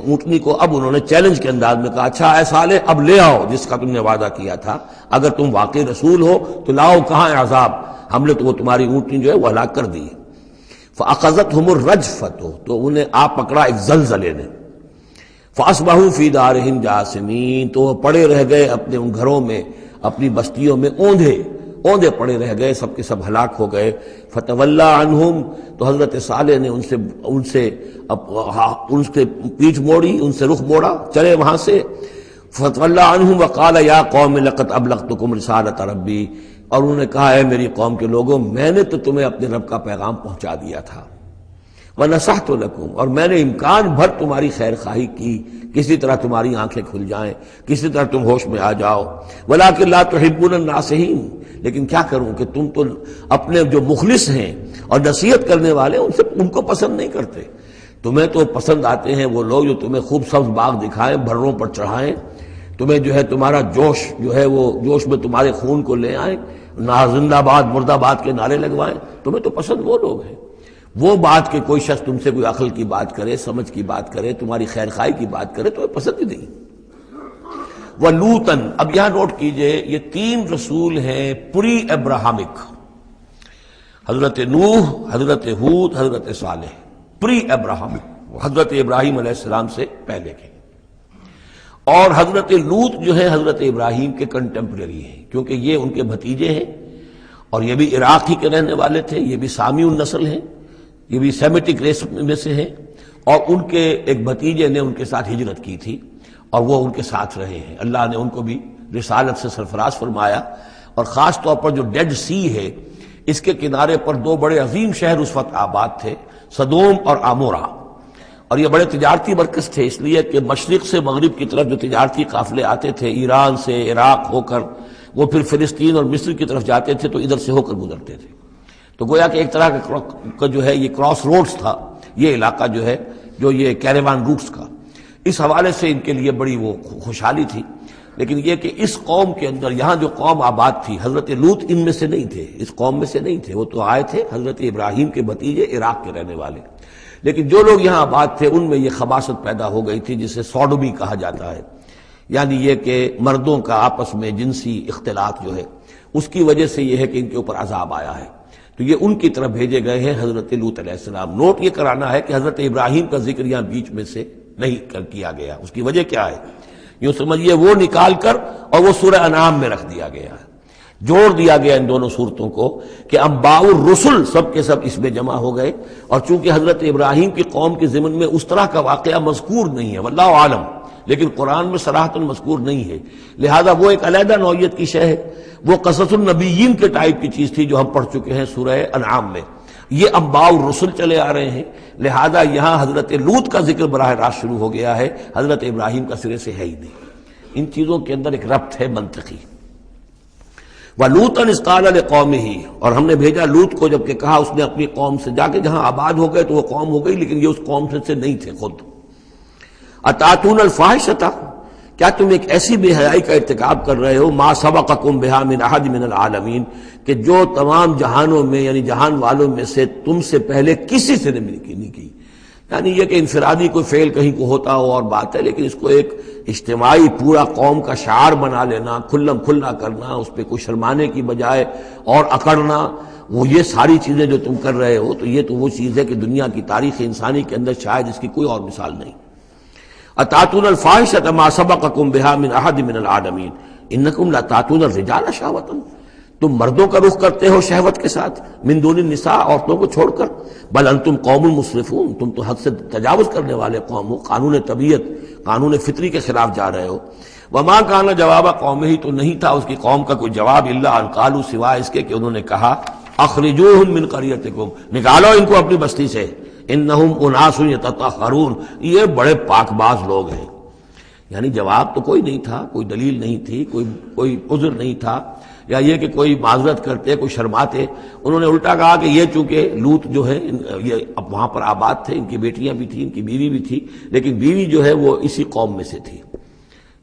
اونٹنی کو اب انہوں نے چیلنج کے انداز میں کہا، اچھا اے صالح اب لے آؤ جس کا تم نے وعدہ کیا تھا، اگر تم واقعی رسول ہو تو لاؤ، کہاں ہے عذاب؟ ہم نے تو وہ تمہاری اونٹنی جو ہے وہ ہلاک کر دی۔ فاخذتهم الرجفۃ، تو انہیں آ پکڑا ایک زلزلے نے۔ فاصبحوا فی دارہم جاثمین، تو وہ پڑے رہ گئے اپنے ان گھروں میں اپنی بستیوں میں اوندھے پڑے رہ گئے، سب کے سب ہلاک ہو گئے۔ فتولا عنہم، تو حضرت صالح نے ان سے پیٹھ موڑی، ان سے رخ موڑا، چلے وہاں سے۔ فتولا عنہم وقال یا قوم لقد ابلغتکم رسالۃ ربی، اور انہوں نے کہا اے میری قوم کے لوگوں، میں نے تو تمہیں اپنے رب کا پیغام پہنچا دیا تھا، وَنَصَحْتُ لَكُمْ، اور میں نے امکان بھر تمہاری خیر خواہی کی، کسی طرح تمہاری آنکھیں کھل جائیں، کسی طرح تم ہوش میں آ جاؤ، وَلَٰكِن لَا تُحِبُّونَ النَّاصِحِينَ، لیکن کیا کروں کہ تم تو اپنے جو مخلص ہیں اور نصیحت کرنے والے ان کو پسند نہیں کرتے۔ تمہیں تو پسند آتے ہیں وہ لوگ جو تمہیں خوب سبز باغ دکھائیں، بھروں پر چڑھائیں، تمہیں جو ہے تمہارا جوش جو ہے وہ جوش میں تمہارے خون کو لے آئیں، زندہ آباد مرد آباد کے نعرے لگوائیں، تمہیں تو پسند وہ لوگ ہیں۔ وہ بات کہ کوئی شخص تم سے کوئی عقل کی بات کرے، سمجھ کی بات کرے، تمہاری خیر خواہی کی بات کرے، تمہیں پسند ہی نہیں۔ وَلُوطًا، اب یہاں نوٹ کیجئے یہ 3 رسول ہیں پری ابراہمک، حضرت نوح، حضرت ہود، حضرت صالح، پری ابراہمک، حضرت ابراہیم علیہ السلام سے پہلے کے۔ اور حضرت لوط جو ہے حضرت ابراہیم کے کنٹمپریری ہیں، کیونکہ یہ ان کے بھتیجے ہیں، اور یہ بھی عراق ہی کے رہنے والے تھے، یہ بھی سامی النسل ہیں، یہ بھی سیمیٹک ریس میں سے ہیں، اور ان کے ایک بھتیجے نے ان کے ساتھ ہجرت کی تھی اور وہ ان کے ساتھ رہے ہیں۔ اللہ نے ان کو بھی رسالت سے سرفراز فرمایا، اور خاص طور پر جو ڈیڈ سی ہے اس کے کنارے پر 2 بڑے عظیم شہر اس وقت آباد تھے، سدوم اور عمورہ، اور یہ بڑے تجارتی مرکز تھے، اس لیے کہ مشرق سے مغرب کی طرف جو تجارتی قافلے آتے تھے ایران سے عراق ہو کر، وہ پھر فلسطین اور مصر کی طرف جاتے تھے تو ادھر سے ہو کر گزرتے تھے، تو گویا کہ ایک طرح کا جو ہے یہ کراس روڈز تھا یہ علاقہ جو ہے، جو یہ کیریوان روٹس کا، اس حوالے سے ان کے لیے بڑی وہ خوشحالی تھی۔ لیکن یہ کہ اس قوم کے اندر یہاں جو قوم آباد تھی، حضرت لوط ان میں سے نہیں تھے، اس قوم میں سے نہیں تھے، وہ تو آئے تھے حضرت ابراہیم کے بھتیجے عراق کے رہنے والے، لیکن جو لوگ یہاں آباد تھے ان میں یہ خباثت پیدا ہو گئی تھی جسے سوڈومی کہا جاتا ہے، یعنی یہ کہ مردوں کا آپس میں جنسی اختلاط جو ہے اس کی وجہ سے یہ ہے کہ ان کے اوپر عذاب آیا ہے، تو یہ ان کی طرف بھیجے گئے ہیں حضرت لوط علیہ السلام۔ نوٹ یہ کرانا ہے کہ حضرت ابراہیم کا ذکر یہاں بیچ میں سے نہیں کیا گیا، اس کی وجہ کیا ہے؟ یوں سمجھیے وہ نکال کر اور وہ سورہ انعام میں رکھ دیا گیا ہے، جوڑ دیا گیا ان دونوں صورتوں کو کہ انباء الرسل سب کے سب اس میں جمع ہو گئے، اور چونکہ حضرت ابراہیم کی قوم کے ضمن میں اس طرح کا واقعہ مذکور نہیں ہے واللہ عالم، لیکن قرآن میں صراحتاً مذکور نہیں ہے، لہذا وہ ایک علیحدہ نوعیت کی شے ہے، وہ قصص النبیین کے ٹائپ کی چیز تھی جو ہم پڑھ چکے ہیں سورہ انعام میں، یہ انباء الرسل چلے آ رہے ہیں، لہذا یہاں حضرت لوط کا ذکر براہ راست شروع ہو گیا ہے، حضرت ابراہیم کا سرے سے ہے ہی نہیں۔ ان چیزوں کے اندر ایک ربط ہے منطقی۔ وَلُوطًا إِذْ قَالَ لِقَوْمِهِ، اور ہم نے بھیجا لوط کو جب کہ کہا اس نے اپنی قوم سے، جا کے جہاں آباد ہو گئے تو وہ قوم ہو گئی لیکن یہ اس قوم سے نہیں تھے خود۔ أَتَأْتُونَ الْفَاحِشَةَ، کیا تم ایک ایسی بے حیائی کا ارتکاب کر رہے ہو، مَا سَبَقَكُم بِهَا مِنْ أَحَدٍ مِنَ الْعَالَمِينَ، کہ جو تمام جہانوں میں یعنی جہان والوں میں سے تم سے پہلے کسی سے نہیں کی، یعنی یہ کہ انفرادی کوئی فعل کہیں کو ہوتا ہو اور بات ہے، لیکن اس کو ایک اجتماعی پورا قوم کا شعار بنا لینا، کھلم کھلا کرنا، اس پہ کوئی شرمانے کی بجائے اور اکڑنا، وہ یہ ساری چیزیں جو تم کر رہے ہو، تو یہ تو وہ چیز ہے کہ دنیا کی تاریخ انسانی کے اندر شاید اس کی کوئی اور مثال نہیں۔ اتاتون الفاحشۃ ما سبقکم بها من احد من العالمین انکم لتاتون الرجال شہوۃ، تم مردوں کا رخ کرتے ہو شہوت کے ساتھ، من دون النساء، عورتوں کو چھوڑ کر، بل انتم قوم مسرفون، تم تو حد سے تجاوز کرنے والے قوم ہو، قانون طبیعت، قانون فطری کے خلاف جا رہے ہو۔ وما کان جواب قومہ، تو نہیں تھا اس کی قوم کا کوئی جواب، الا ان قالوا، سوائے اس کے کہ انہوں نے کہا، اخرجوہم من قریتکم، نکالو ان کو اپنی بستی سے، انہم اناس یتطہرون، یہ بڑے پاک باز لوگ ہیں۔ یعنی جواب تو کوئی نہیں تھا، کوئی دلیل نہیں تھی، کوئی عذر نہیں تھا، یا یہ کہ کوئی معذرت کرتے، کوئی شرماتے۔ انہوں نے الٹا کہا کہ یہ چونکہ لوط جو ہے یہ اب وہاں پر آباد تھے، ان کی بیٹیاں بھی تھیں، ان کی بیوی بھی تھی، لیکن بیوی جو ہے وہ اسی قوم میں سے تھی،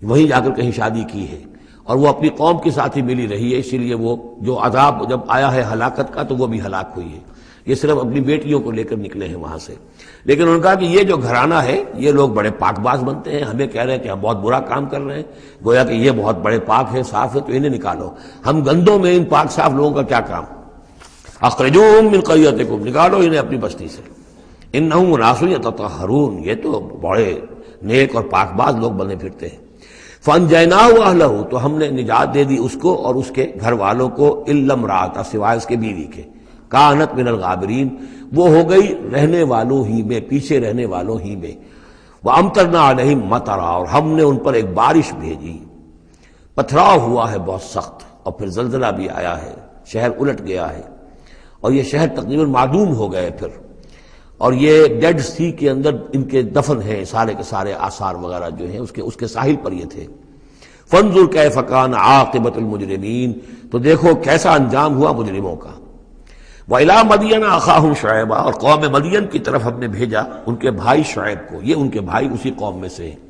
وہیں جا کر کہیں شادی کی ہے، اور وہ اپنی قوم کے ساتھ ہی ملی رہی ہے، اسی لیے وہ جو عذاب جب آیا ہے ہلاکت کا تو وہ بھی ہلاک ہوئی ہے۔ یہ صرف اپنی بیٹیوں کو لے کر نکلے ہیں وہاں سے، لیکن انہوں نے کہا کہ یہ جو گھرانہ ہے یہ لوگ بڑے پاک باز بنتے ہیں، ہمیں کہہ رہے ہیں کہ ہم بہت برا کام کر رہے ہیں، گویا کہ یہ بہت بڑے پاک ہیں، صاف ہے، تو انہیں نکالو، ہم گندوں میں ان پاک صاف لوگوں کا کیا کام، اخرجوہم من قریتکم، نکالو انہیں اپنی بستی سے، انہم اناس یتطہرون، یہ تو بڑے نیک اور پاک باز لوگ بنے پھرتے ہیں۔ فَأَنْجَيْنَاهُ وَأَهْلَهُ، تو ہم نے نجات دے دی اس کو اور اس کے گھر والوں کو، إِلَّا امْرَأَتَهُ، سوائے اس کے بیوی کے، كَانَتْ مِنَ الْغَابِرِينَ، وہ ہو گئی رہنے والوں ہی میں، پیچھے رہنے والوں ہی میں۔ وَأَمْطَرْنَا عَلَيْهِمْ مَطَرًا، اور ہم نے ان پر ایک بارش بھیجی، پتھراؤ ہوا ہے بہت سخت، اور پھر زلزلہ بھی آیا ہے، شہر الٹ گیا ہے، اور یہ شہر تقریباً معدوم ہو گئے پھر، اور یہ ڈیڈ سی کے اندر ان کے دفن ہیں، سارے کے سارے آثار وغیرہ جو ہیں اس کے ساحل پر یہ تھے۔ فانظر کیف کان عاقبۃ المجرمین، تو دیکھو کیسا انجام ہوا مجرموں کا۔ وَإِلَىٰ مَدْيَنَ أَخَاهُمْ شُعَيْبًا، اور قوم مدین کی طرف ہم نے بھیجا ان کے بھائی شعیب کو، یہ ان کے بھائی اسی قوم میں سے ہیں۔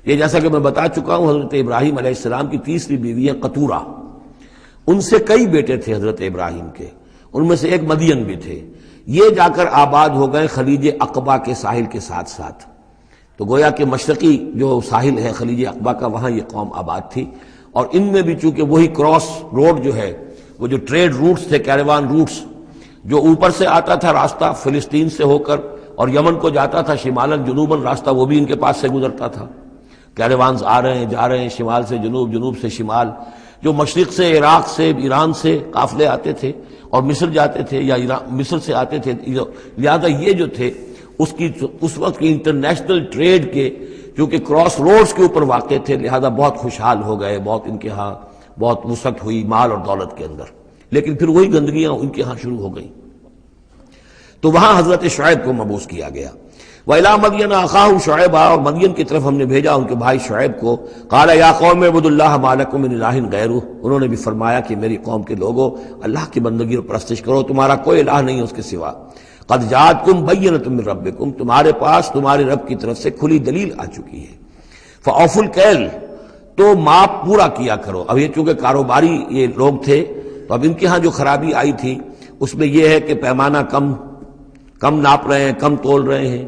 یہ جیسا کہ میں بتا چکا ہوں، حضرت ابراہیم علیہ السلام کی تیسری بیوی ہے قطورہ، ان سے کئی بیٹے تھے حضرت ابراہیم کے، ان میں سے ایک مدین بھی تھے۔ یہ جا کر آباد ہو گئے خلیج عقبہ کے ساحل کے ساتھ ساتھ، تو گویا کہ مشرقی جو ساحل ہے خلیج عقبہ کا، وہاں یہ قوم آباد تھی، اور ان میں بھی چونکہ وہی کراس روڈ جو ہے، وہ جو ٹریڈ روٹس تھے، کیروان روٹس، جو اوپر سے آتا تھا راستہ فلسطین سے ہو کر اور یمن کو جاتا تھا شمالاً جنوباً راستہ، وہ بھی ان کے پاس سے گزرتا تھا۔ کیروانز آ رہے ہیں جا رہے ہیں، شمال سے جنوب، جنوب سے شمال، جو مشرق سے عراق سے ایران سے قافلے آتے تھے اور مصر جاتے تھے، یا مصر سے آتے تھے، لہذا یہ جو تھے اس وقت کی انٹرنیشنل ٹریڈ کے کیونکہ کراس روڈز کے اوپر واقع تھے، لہذا بہت خوشحال ہو گئے، بہت ان کے ہاں بہت وسعت ہوئی مال اور دولت کے اندر، لیکن پھر وہی گندگیاں ان کے ہاں شروع ہو گئیں، تو وہاں حضرت شعیب کو مبعوث کیا گیا۔ وَإِلَىٰ مَدْيَنَ أَخَاهُمْ شُعَيْبًا، اور مدین کی طرف ہم نے بھیجا ان کے بھائی شعیب کو۔ قَالَ يَا قَوْمِ اعْبُدُوا اللَّهَ مَا لَكُم مِّنْ إِلَٰهٍ غَيْرُهُ، انہوں نے بھی فرمایا کہ میری قوم کے لوگو اللہ کی بندگی اور پرستش کرو، تمہارا کوئی الہ نہیں ہے اس کے سوا۔ قَدْ جَاءَتْكُم بَيِّنَةٌ مِّن رَّبِّكُم، تمہارے پاس تمہارے رب کی طرف سے کھلی دلیل آ چکی ہے۔ فَأَوْفُوا الْكَيْلَ، تو ماپ پورا کیا کرو۔ اب یہ چونکہ کاروباری یہ لوگ تھے، تو اب ان کے ہاں جو خرابی آئی تھی اس میں یہ ہے کہ پیمانہ کم ناپ رہے ہیں، کم تول رہے ہیں۔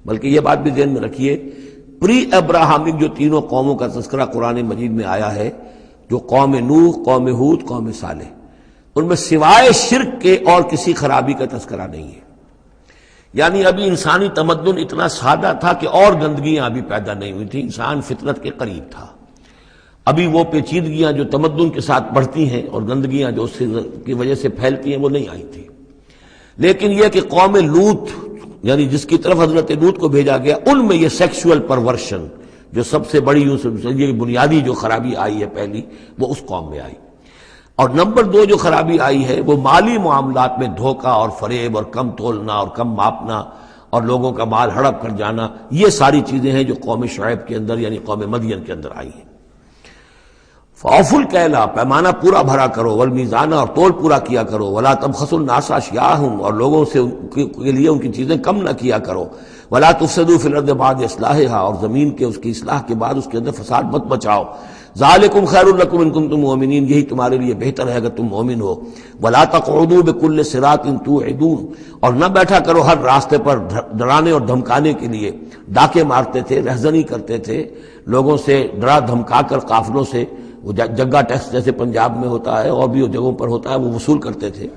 بلکہ یہ بات بھی ذہن میں رکھیے، پری ابراہمک جو تینوں قوموں کا تذکرہ قرآن مجید میں آیا ہے، جو قوم نوح، قوم ہود، قوم صالح، ان میں سوائے شرک کے اور کسی خرابی کا تذکرہ نہیں ہے۔ یعنی ابھی انسانی تمدن اتنا سادہ تھا کہ اور گندگیاں ابھی پیدا نہیں ہوئی تھیں، انسان فطرت کے قریب تھا، ابھی وہ پیچیدگیاں جو تمدن کے ساتھ بڑھتی ہیں اور گندگیاں جو اس کی وجہ سے پھیلتی ہیں وہ نہیں آئی تھی۔ لیکن یہ کہ قوم لوط، یعنی جس کی طرف حضرت لوط کو بھیجا گیا، ان میں یہ سیکسول پرورشن جو سب سے بڑی یہ بنیادی جو خرابی آئی ہے پہلی، وہ اس قوم میں آئی۔ اور نمبر دو جو خرابی آئی ہے وہ مالی معاملات میں دھوکہ اور فریب اور کم تولنا اور کم ماپنا اور لوگوں کا مال ہڑپ کر جانا، یہ ساری چیزیں ہیں جو قوم شعیب کے اندر یعنی قوم مدین کے اندر آئی ہیں۔ فَأَوْفُوا الْكَيْلَ، پیمانہ پورا بھرا کرو، وَالْمِيزَانَ، اور تول پورا کیا کرو، وَلَا تَبْخَسُوا النَّاسَ أَشْيَاءَهُمْ، اور لوگوں سے کے لیے ان کی چیزیں کم نہ کیا کرو، وَلَا تُفْسِدُوا فِي الْأَرْضِ بَعْدَ إِصْلَاحِهَا، اور زمین کے اس کی اصلاح کے بعد اس کے اندر فساد مت مچاؤ۔ ذَلِكُمْ خَيْرٌ لَكُمْ إِن كُنتُم مُؤْمِنِينَ، یہی تمہارے لیے بہتر ہے اگر تم مومن ہو۔ وَلَا تَقْعُدُوا بِكُلِّ صِرَاطٍ تُوعِدُونَ، اور نہ بیٹھا کرو ہر راستے پر ڈرانے اور دھمکانے کے لیے، ڈاکے مارتے تھے، رہزنی کرتے تھے لوگوں سے، ڈرا دھمکا کر قافلوں سے، وہ جگہ ٹیکس جیسے پنجاب میں ہوتا ہے اور بھی جگہوں پر ہوتا ہے وہ وصول کرتے تھے،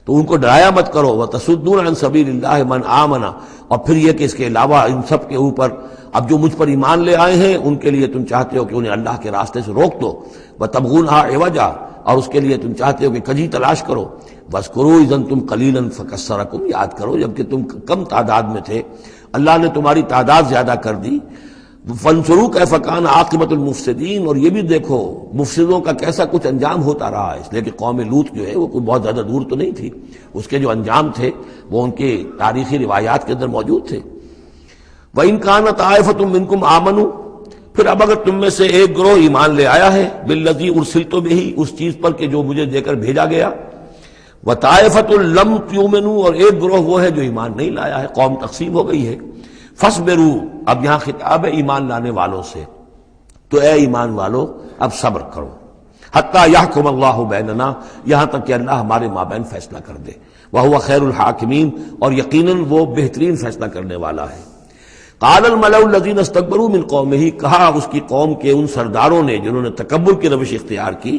تو ان کو ڈرایا مت کرو۔ وَتَصُدُّونَ عَن سَبِيلِ اللَّهِ مَنْ آمَنَ، اور پھر یہ کہ اس کے علاوہ ان سب کے اوپر اب جو مجھ پر ایمان لے آئے ہیں ان کے لیے تم چاہتے ہو کہ انہیں اللہ کے راستے سے روک دو۔ وَتَبْغُونَهَا عِوَجًا، اور اس کے لیے تم چاہتے ہو کہ کجی تلاش کرو۔ وَاذْكُرُوا إِذْ أَنْتُمْ قَلِيلًا فَكَثَّرَكُمْ، یاد کرو جبکہ تم کم تعداد میں تھے اللہ نے تمہاری تعداد زیادہ کر دی۔ فَانظُرُوا كَيْفَ كَانَ عَاقِبَةُ الْمُفْسِدِينَ، اور یہ بھی دیکھو مفسدوں کا کیسا کچھ انجام ہوتا رہا ہے، اس لیے کہ قوم لوط جو ہے وہ کوئی بہت زیادہ دور تو نہیں تھی، اس کے جو انجام تھے وہ ان کے تاریخی روایات کے اندر موجود تھے۔ وَإِنْ كَانَتْ طَائِفَةٌ مِّنكُمْ آمَنُوا، پھر اب اگر تم میں سے ایک گروہ ایمان لے آیا ہے، بِالَّذِي أُرْسِلْتُ بِهِ، اس چیز پر کہ جو مجھے دے کر بھیجا گیا، وَطَائِفَةٌ لَمْ تُؤْمِنُوا، اور ایک گروہ وہ ہے جو ایمان نہیں لایا ہے، قوم تقسیم ہو گئی ہے۔ فَاصْبِرُوا، اب یہاں خطاب ہے ایمان لانے والوں سے، تو اے ایمان والو اب صبر کرو، حتیٰ یحکم اللہ بیننا، یہاں تک کہ اللہ ہمارے مابین فیصلہ کر دے، وہو خیر الحاکمین، اور یقیناً وہ بہترین فیصلہ کرنے والا ہے۔ قال الملأ الذین استکبروا من قومہ، کہا اس کی قوم کے ان سرداروں نے جنہوں نے تکبر کی روش اختیار کی،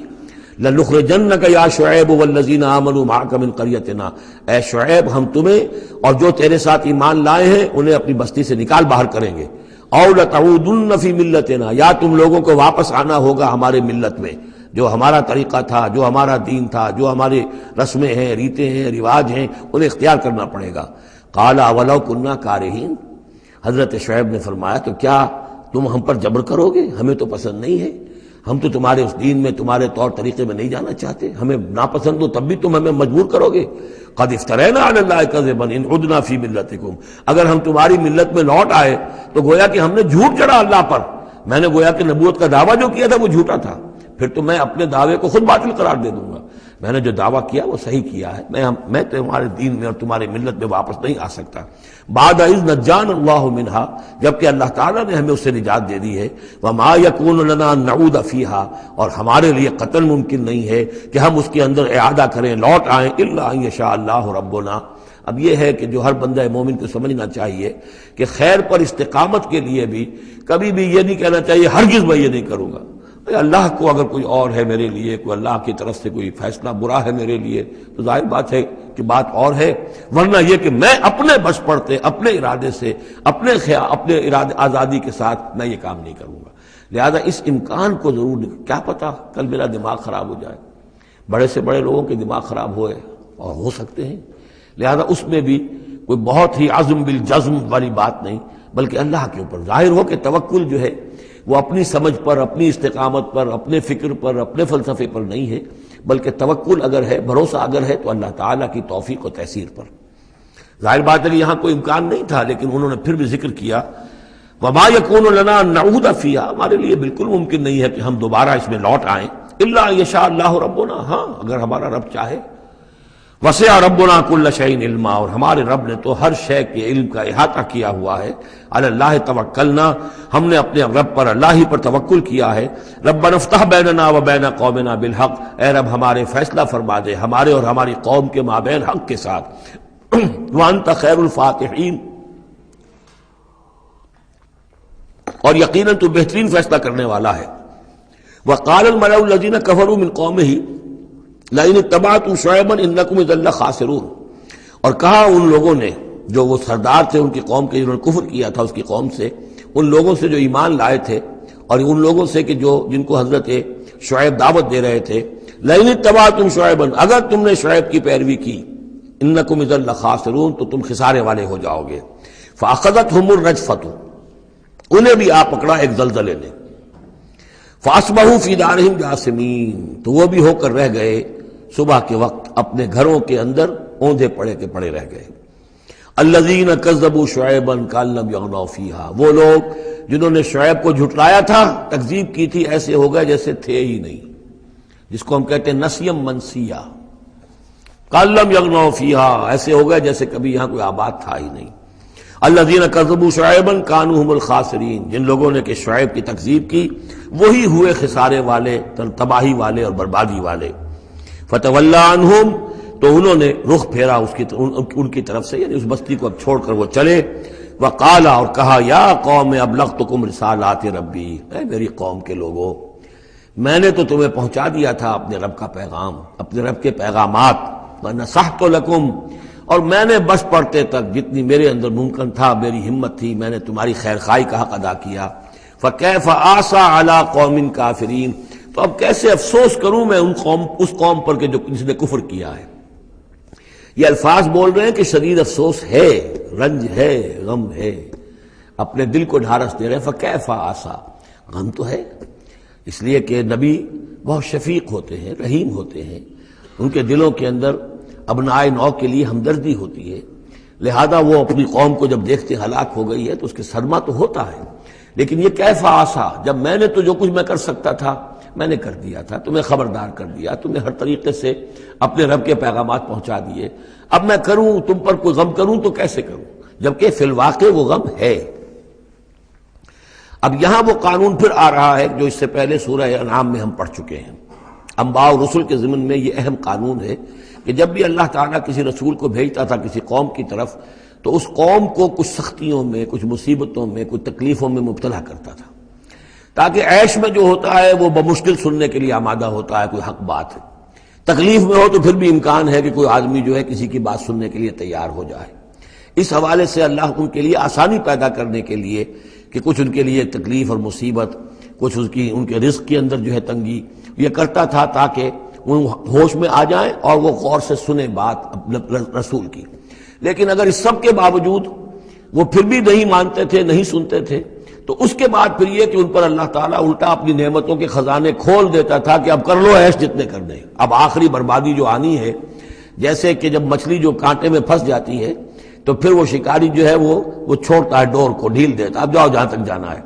لَنُخْرِجَنَّكَ يَا شُعَيْبُ وَالَّذِينَ آمَنُوا مَعَكَ مِنْ قَرْيَتِنَا، اے شعیب ہم تمہیں اور جو تیرے ساتھ ایمان لائے ہیں انہیں اپنی بستی سے نکال باہر کریں گے، او لتعودن فی ملتنا، یا تم لوگوں کو واپس آنا ہوگا ہمارے ملت میں، جو ہمارا طریقہ تھا، جو ہمارا دین تھا، جو ہمارے رسمیں ہیں، ریتیں ہیں، رواج ہیں، انہیں اختیار کرنا پڑے گا۔ قال اولو کنا کارہین، حضرت شعیب نے فرمایا تو کیا تم ہم پر جبر کرو گے؟ ہمیں تو پسند نہیں ہے، ہم تو تمہارے اس دین میں، تمہارے طور طریقے میں نہیں جانا چاہتے، ہمیں ناپسند ہو تب بھی تم ہمیں مجبور کرو گے۔ قد افترینا علی اللہ کذبا ان عدنا فی ملتکم، اگر ہم تمہاری ملت میں لوٹ آئے تو گویا کہ ہم نے جھوٹ چڑھا اللہ پر، میں نے گویا کہ نبوت کا دعویٰ جو کیا تھا وہ جھوٹا تھا، پھر تو میں اپنے دعوے کو خود باطل قرار دے دوں گا، میں نے جو دعویٰ کیا وہ صحیح کیا ہے، میں تمہارے دین میں اور تمہاری ملت میں واپس نہیں آ سکتا۔ بعد اذ نجانا اللہ منہا، جبکہ اللہ تعالیٰ نے ہمیں اس سے نجات دے دی ہے۔ وما یکون لنا ان نعود فیہا، اور ہمارے لیے قطعاً ممکن نہیں ہے کہ ہم اس کے اندر اعادہ کریں، لوٹ آئیں، الا ان یشاء اللہ ربنا۔ اب یہ ہے کہ جو ہر بندہ مومن کو سمجھنا چاہیے کہ خیر پر استقامت کے لیے بھی کبھی بھی یہ نہیں کہنا چاہیے ہرگز میں یہ نہیں کروں گا، اللہ کو اگر کوئی اور ہے میرے لیے، کوئی اللہ کی طرف سے کوئی فیصلہ برا ہے میرے لیے تو ظاہر بات ہے کہ بات اور ہے، ورنہ یہ کہ میں اپنے بس پڑتے، اپنے ارادے سے، اپنے ارادے آزادی کے ساتھ میں یہ کام نہیں کروں گا۔ لہذا اس امکان کو ضرور کیا پتہ کل میرا دماغ خراب ہو جائے، بڑے سے بڑے لوگوں کے دماغ خراب ہوئے اور ہو سکتے ہیں، لہذا اس میں بھی کوئی بہت ہی عزم بالجزم والی بات نہیں، بلکہ اللہ کے اوپر ظاہر ہو کہ توکل جو ہے وہ اپنی سمجھ پر، اپنی استقامت پر، اپنے فکر پر، اپنے فلسفے پر نہیں ہے، بلکہ توکل اگر ہے، بھروسہ اگر ہے تو اللہ تعالیٰ کی توفیق و تیسیر پر۔ ظاہر بات ہے یہاں کوئی امکان نہیں تھا، لیکن انہوں نے پھر بھی ذکر کیا وما یکون لنا ان نعود فیہا، ہمارے لیے بالکل ممکن نہیں ہے کہ ہم دوبارہ اس میں لوٹ آئیں، الا ان یشاء اللہ ربنا، ہاں اگر ہمارا رب چاہے۔ وسع ربنا کل شیء علما، اور ہمارے رب نے تو ہر شے کے علم کا احاطہ کیا ہوا ہے۔ علی اللہ توکلنا، ہم نے اپنے رب پر، اللہ ہی پر توکل کیا ہے۔ ربنا افتح بیننا و بین قومنا بالحق، اے رب ہمارے فیصلہ فرما دے ہمارے اور ہماری قوم کے مابین حق کے ساتھ۔ وانت خیر الفاتحین، اور یقیناً تو بہترین فیصلہ کرنے والا ہے۔ وقال الملأ الذین کفروا من قومہ لئن اتبعتم شعیبا انکم اذا لخاسرون، اور کہا ان لوگوں نے جو وہ سردار تھے ان کی قوم کے، جنہوں نے کفر کیا تھا اس کی قوم سے، ان لوگوں سے جو ایمان لائے تھے اور ان لوگوں سے کہ جن کو حضرت شعیب دعوت دے رہے تھے، لئن اتبعتم شعیبا، اگر تم نے شعیب کی پیروی کی، انکم اذا لخاسرون، تو تم خسارے والے ہو جاؤ گے۔ فاخذتهم الرجفۃ، انہیں بھی آ پکڑا ایک زلزلے نے۔ فاصبحوا فی دارہم جاثمین، تو وہ بھی ہو کر رہ گئے صبح کے وقت اپنے گھروں کے اندر اوندھے پڑے کے پڑے رہ گئے۔ الذین کذبوا شعیبا کأن لم یغنوا فیہا، وہ لوگ جنہوں نے شعیب کو جھٹلایا تھا، تکذیب کی تھی، ایسے ہو گئے جیسے تھے ہی نہیں، جس کو ہم کہتے ہیں نسیم منسیہ، کأن لم یغنوا فیہا، ایسے ہو گئے جیسے کبھی یہاں کوئی آباد تھا ہی نہیں۔ الذین کذبوا شعیبا کانوا هم الخاسرین، جن لوگوں نے کہ شعیب کی تکذیب کی وہی ہوئے خسارے والے، تباہی والے اور بربادی والے۔ فتولی عنہم، تو انہوں نے رخ پھیرا ان کی طرف سے، یعنی اس بستی کو اب چھوڑ کر وہ چلے۔ وقال، اور کہا، یا قوم ابلغتکم رسالات ربی، اے میری قوم کے لوگوں، میں نے تو تمہیں پہنچا دیا تھا اپنے رب کا پیغام، اپنے رب کے پیغامات، ونصحت لکم، اور میں نے بس پڑتے تک جتنی میرے اندر ممکن تھا، میری ہمت تھی، میں نے تمہاری خیر خواہی کا حق ادا کیا۔ فکیف آسیٰ علی قوم کافرین، تو اب کیسے افسوس کروں میں اس قوم پر کہ جس نے کفر کیا ہے۔ یہ الفاظ بول رہے ہیں کہ شدید افسوس ہے، رنج ہے، غم ہے، اپنے دل کو ڈھارس دے رہے ہیں۔ فکیف آسیٰ، غم تو ہے، اس لیے کہ نبی بہت شفیق ہوتے ہیں، رحیم ہوتے ہیں، ان کے دلوں کے اندر ابنائے نو کے لیے ہمدردی ہوتی ہے، لہذا وہ اپنی قوم کو جب دیکھتے ہلاک ہو گئی ہے تو اس کے صدمہ تو ہوتا ہے، لیکن یہ کیف آسا، جب میں نے تو جو کچھ میں کر سکتا تھا میں نے کر دیا تھا، تمہیں خبردار کر دیا، تمہیں ہر طریقے سے اپنے رب کے پیغامات پہنچا دیے، اب میں کروں تم پر کوئی غم کروں تو کیسے کروں، جبکہ فی الواقع وہ غم ہے۔ اب یہاں وہ قانون پھر آ رہا ہے جو اس سے پہلے سورہ انعام میں ہم پڑھ چکے ہیں۔ انبیاء و رسل کے ضمن میں یہ اہم قانون ہے کہ جب بھی اللہ تعالیٰ کسی رسول کو بھیجتا تھا کسی قوم کی طرف تو اس قوم کو کچھ سختیوں میں، کچھ مصیبتوں میں، کچھ تکلیفوں میں مبتلا کرتا تھا، تاکہ عیش میں جو ہوتا ہے وہ بمشکل سننے کے لیے آمادہ ہوتا ہے، کوئی حق بات ہے، تکلیف میں ہو تو پھر بھی امکان ہے کہ کوئی آدمی جو ہے کسی کی بات سننے کے لیے تیار ہو جائے۔ اس حوالے سے اللہ ان کے لیے آسانی پیدا کرنے کے لیے کہ کچھ ان کے لیے تکلیف اور مصیبت، کچھ ان کے رزق کے اندر جو ہے تنگی، یہ کرتا تھا تاکہ وہ ہوش میں آ جائیں اور وہ غور سے سنیں بات رسول کی۔ لیکن اگر اس سب کے باوجود وہ پھر بھی نہیں مانتے تھے، نہیں سنتے تھے، تو اس کے بعد پھر یہ کہ ان پر اللہ تعالیٰ الٹا اپنی نعمتوں کے خزانے کھول دیتا تھا کہ اب کر لو عیش جتنے کرنے، اب آخری بربادی جو آنی ہے، جیسے کہ جب مچھلی جو کانٹے میں پھنس جاتی ہے تو پھر وہ شکاری جو ہے وہ چھوڑتا ہے ڈور کو، ڈھیل دیتا، اب جاؤ جہاں تک جانا ہے،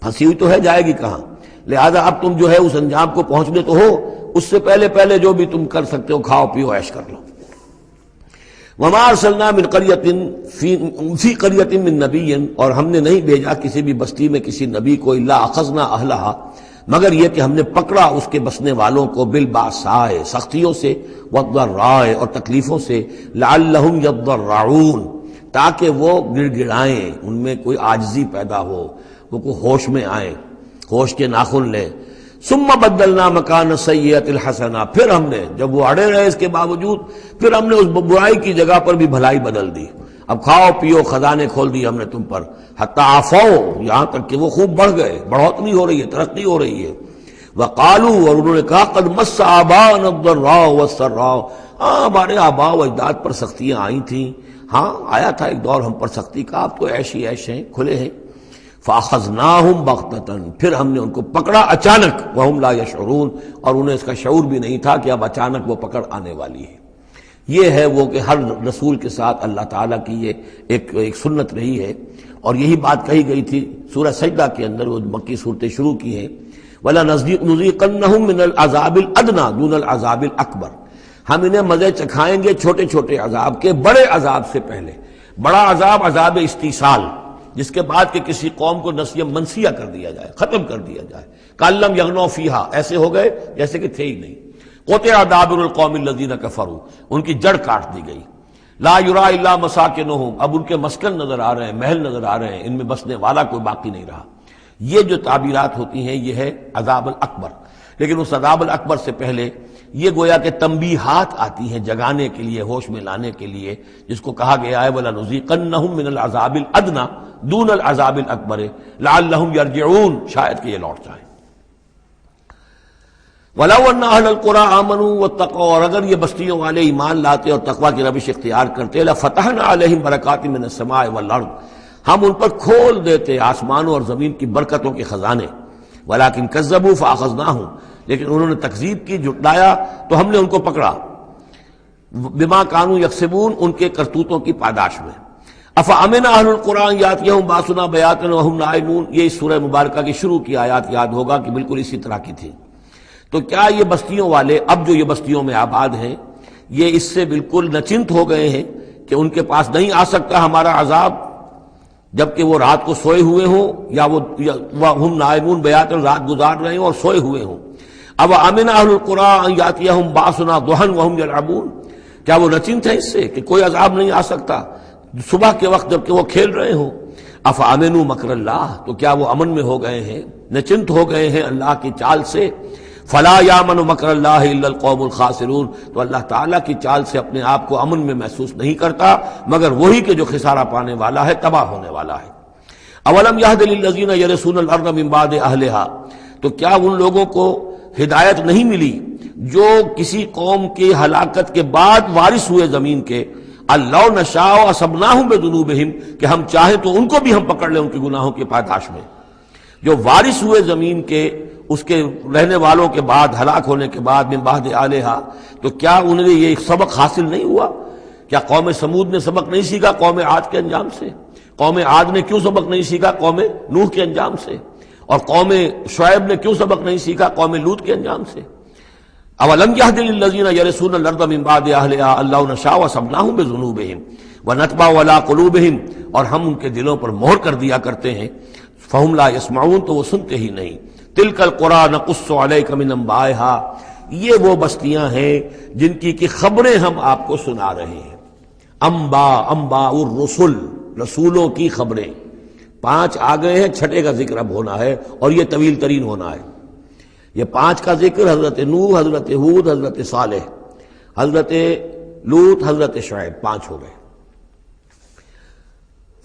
پھنسی ہوئی تو ہے، جائے گی کہاں، لہذا اب تم جو ہے اس انجام کو پہنچنے تو ہو، اس سے پہلے جو بھی تم کر سکتے ہو کھاؤ پیو عیش کر لو۔ وما ارسلنا من قریۃ فی قریۃ من نبی، اور ہم نے نہیں بھیجا کسی بھی بستی میں کسی نبی کو، الا اخذنا اہلہا، مگر یہ کہ ہم نے پکڑا اس کے بسنے والوں کو، بالباساء سختیوں سے، والضراء اور تکلیفوں سے، لعلہم یضرعون تاکہ وہ گڑ گڑائیں، ان میں کوئی عاجزی پیدا ہو، وہ کوئی ہوش میں آئیں، ہوش کے ناخن لیں۔ ثم بدلنا مکان السیئۃ الحسنہ، پھر ہم نے جب وہ اڑے رہے اس کے باوجود، پھر ہم نے اس برائی کی جگہ پر بھی بھلائی بدل دی، اب کھاؤ پیو خزانے کھول دیے ہم نے تم پر، حتی عفوا یہاں تک کہ وہ خوب بڑھ گئے، بڑھوتری ہو رہی ہے، ترقی ہو رہی ہے۔ وقالوا اور انہوں نے کہا قد مس آباءنا الضراء والسراء، ہمارے آباء و اجداد پر سختیاں آئی تھیں، ہاں آیا تھا ایک دور ہم پر سختی کا، اب تو عیش ہی عیش ہیں، کھلے ہیں۔ فاخذناہم بغتۃ، پھر ہم نے ان کو پکڑا اچانک، وہم لا یشعرون اور انہیں اس کا شعور بھی نہیں تھا کہ اب اچانک وہ پکڑ آنے والی ہے۔ یہ ہے وہ کہ ہر رسول کے ساتھ اللہ تعالیٰ کی یہ ایک سنت رہی ہے، اور یہی بات کہی گئی تھی سورہ سجدہ کے اندر، وہ مکی صورتیں شروع کی ہیں، وَلَنُذِيقَنَّهُم مِّنَ الْعَذَابِ الْأَدْنَىٰ دُونَ الْعَذَابِ الْأَكْبَرِ، ہم انہیں مزے چکھائیں گے چھوٹے چھوٹے عذاب کے، بڑے عذاب سے پہلے۔ بڑا عذاب عذاب استیصال، جس کے بعد کہ کسی قوم کو نسیہ منسیہ کر دیا جائے، ختم کر دیا جائے، کَأَلَّمْ يَغْنَوْا فِيهَا، ایسے ہو گئے جیسے کہ تھے ہی نہیں۔ قُطِعَ دَابِرُ الْقَوْمِ الَّذِينَ كَفَرُوا، ان کی جڑ کاٹ دی گئی۔ لا یُرَىٰ إِلَّا مَسَاكِنُهُمْ، اب ان کے مسکن نظر آ رہے ہیں، محل نظر آ رہے ہیں، ان میں بسنے والا کوئی باقی نہیں رہا۔ یہ جو تعبیرات ہوتی ہیں یہ ہے عذاب الاکبر، لیکن اس عذاب الاکبر سے پہلے یہ گویا کہ تنبیہات آتی ہیں جگانے کے لیے، ہوش میں لانے کے لیے، جس کو کہا گیا ہے وَلَنُذِيقَنَّهُم مِّنَ الْعَذَابِ الْأَدْنَىٰ دُونَ الْعَذَابِ الْأَكْبَرِ لَعَلَّهُمْ يَرْجِعُونَ، شاید کہ یہ لوٹ جائیں۔ وَلَوْ أَنَّ أَهْلَ الْقُرَىٰ آمَنُوا وَاتَّقَوْا، اور اگر یہ بستیوں والے ایمان لاتے اور تقویٰ کی روش اختیار کرتے، لَفَتَحْنَا عَلَيْهِمْ بَرَكَاتٍ مِّنَ السَّمَاءِ وَالْأَرْضِ، ہم ان پر کھول دیتے آسمانوں اور زمین کی برکتوں کے خزانے۔ وَلَٰكِن كَذَّبُوا فَأَخَذْنَاهُمْ، لیکن انہوں نے تکذیب کی، جھٹلایا، تو ہم نے ان کو پکڑا، بِمَا كَانُوا يَكْسِبُونَ، ان کے کرتوتوں کی پاداش میں۔ أَفَأَمِنَ أَهْلُ الْقُرْآنِ أَن يَأْتِيَهُم بَأْسُنَا بَيَاتًا وَهُمْ نَائِمُونَ، یہ اس سورہ مبارکہ کی شروع کی آیات یاد ہوگا کہ بالکل اسی طرح کی تھی۔ تو کیا یہ بستیوں والے، اب جو یہ بستیوں میں آباد ہیں، یہ اس سے بالکل نچنت ہو گئے ہیں کہ ان کے پاس نہیں آ سکتا ہمارا عذاب، جبکہ وہ رات کو سوئے ہوئے ہوں، یا وہ ہم نائمون بیات رات گزار رہے ہوں اور سوئے ہوئے ہوں۔ اب امن اہل القریٰ ان یاتیہم باسنا ضحی وہم یلعبون، کیا وہ نچنت ہے اس سے کہ کوئی عذاب نہیں آ سکتا صبح کے وقت جبکہ وہ کھیل رہے ہوں؟ افامنوا مکر اللہ، تو کیا وہ امن میں ہو گئے ہیں، نچنت ہو گئے ہیں اللہ کی چال سے؟ فلا یامن مکر اللہ الا القوم الخاسرون، تو اللہ تعالیٰ کی چال سے اپنے آپ کو امن میں محسوس نہیں کرتا مگر وہی کہ جو خسارہ پانے والا ہے، تباہ ہونے والا ہے۔ اولم یہد للذین یرثون الارض من بعد اہلہا، تو کیا ان لوگوں کو ہدایت نہیں ملی جو کسی قوم کی ہلاکت کے بعد وارث ہوئے زمین کے، اللہ نشاء اصبناہم بذنوبہم، کہ ہم چاہیں تو ان کو بھی ہم پکڑ لیں ان کے گناہوں کی پاداش میں۔ جو وارث ہوئے زمین کے، اس کے رہنے والوں کے بعد، ہلاک ہونے کے بعد، من بعد اہلہا، تو کیا انہیں یہ سبق حاصل نہیں ہوا؟ کیا قوم سمود نے سبق نہیں سیکھا قوم عاد کے انجام سے؟ قوم عاد نے کیوں سبق نہیں سیکھا قوم نوح کے انجام سے؟ اور قوم شعیب نے کیوں سبق نہیں سیکھا قوم لوط کے انجام سے؟ اولم یہد للذین یرثون الارض من بعد اہلہا اللہ نشاء اصبناہم بذنوبہم ونطبع علی قلوبہم، اور ہم ان کے دلوں پر مہر کر دیا کرتے ہیں، فہم لا یسمعون، تو وہ سنتے ہی نہیں۔ تلک القریٰ نقص علیک من انبائہا، یہ وہ بستیاں ہیں جن کی خبریں ہم آپ کو سنا رہے ہیں۔ انباء الرسل، رسولوں کی خبریں، 5 آ گئے ہیں، 6 کا ذکر اب ہونا ہے اور یہ طویل ترین ہونا ہے۔ یہ 5 کا ذکر حضرت نوح، حضرت ہود، حضرت صالح، حضرت لوط، حضرت شعیب، 5 ہو گئے۔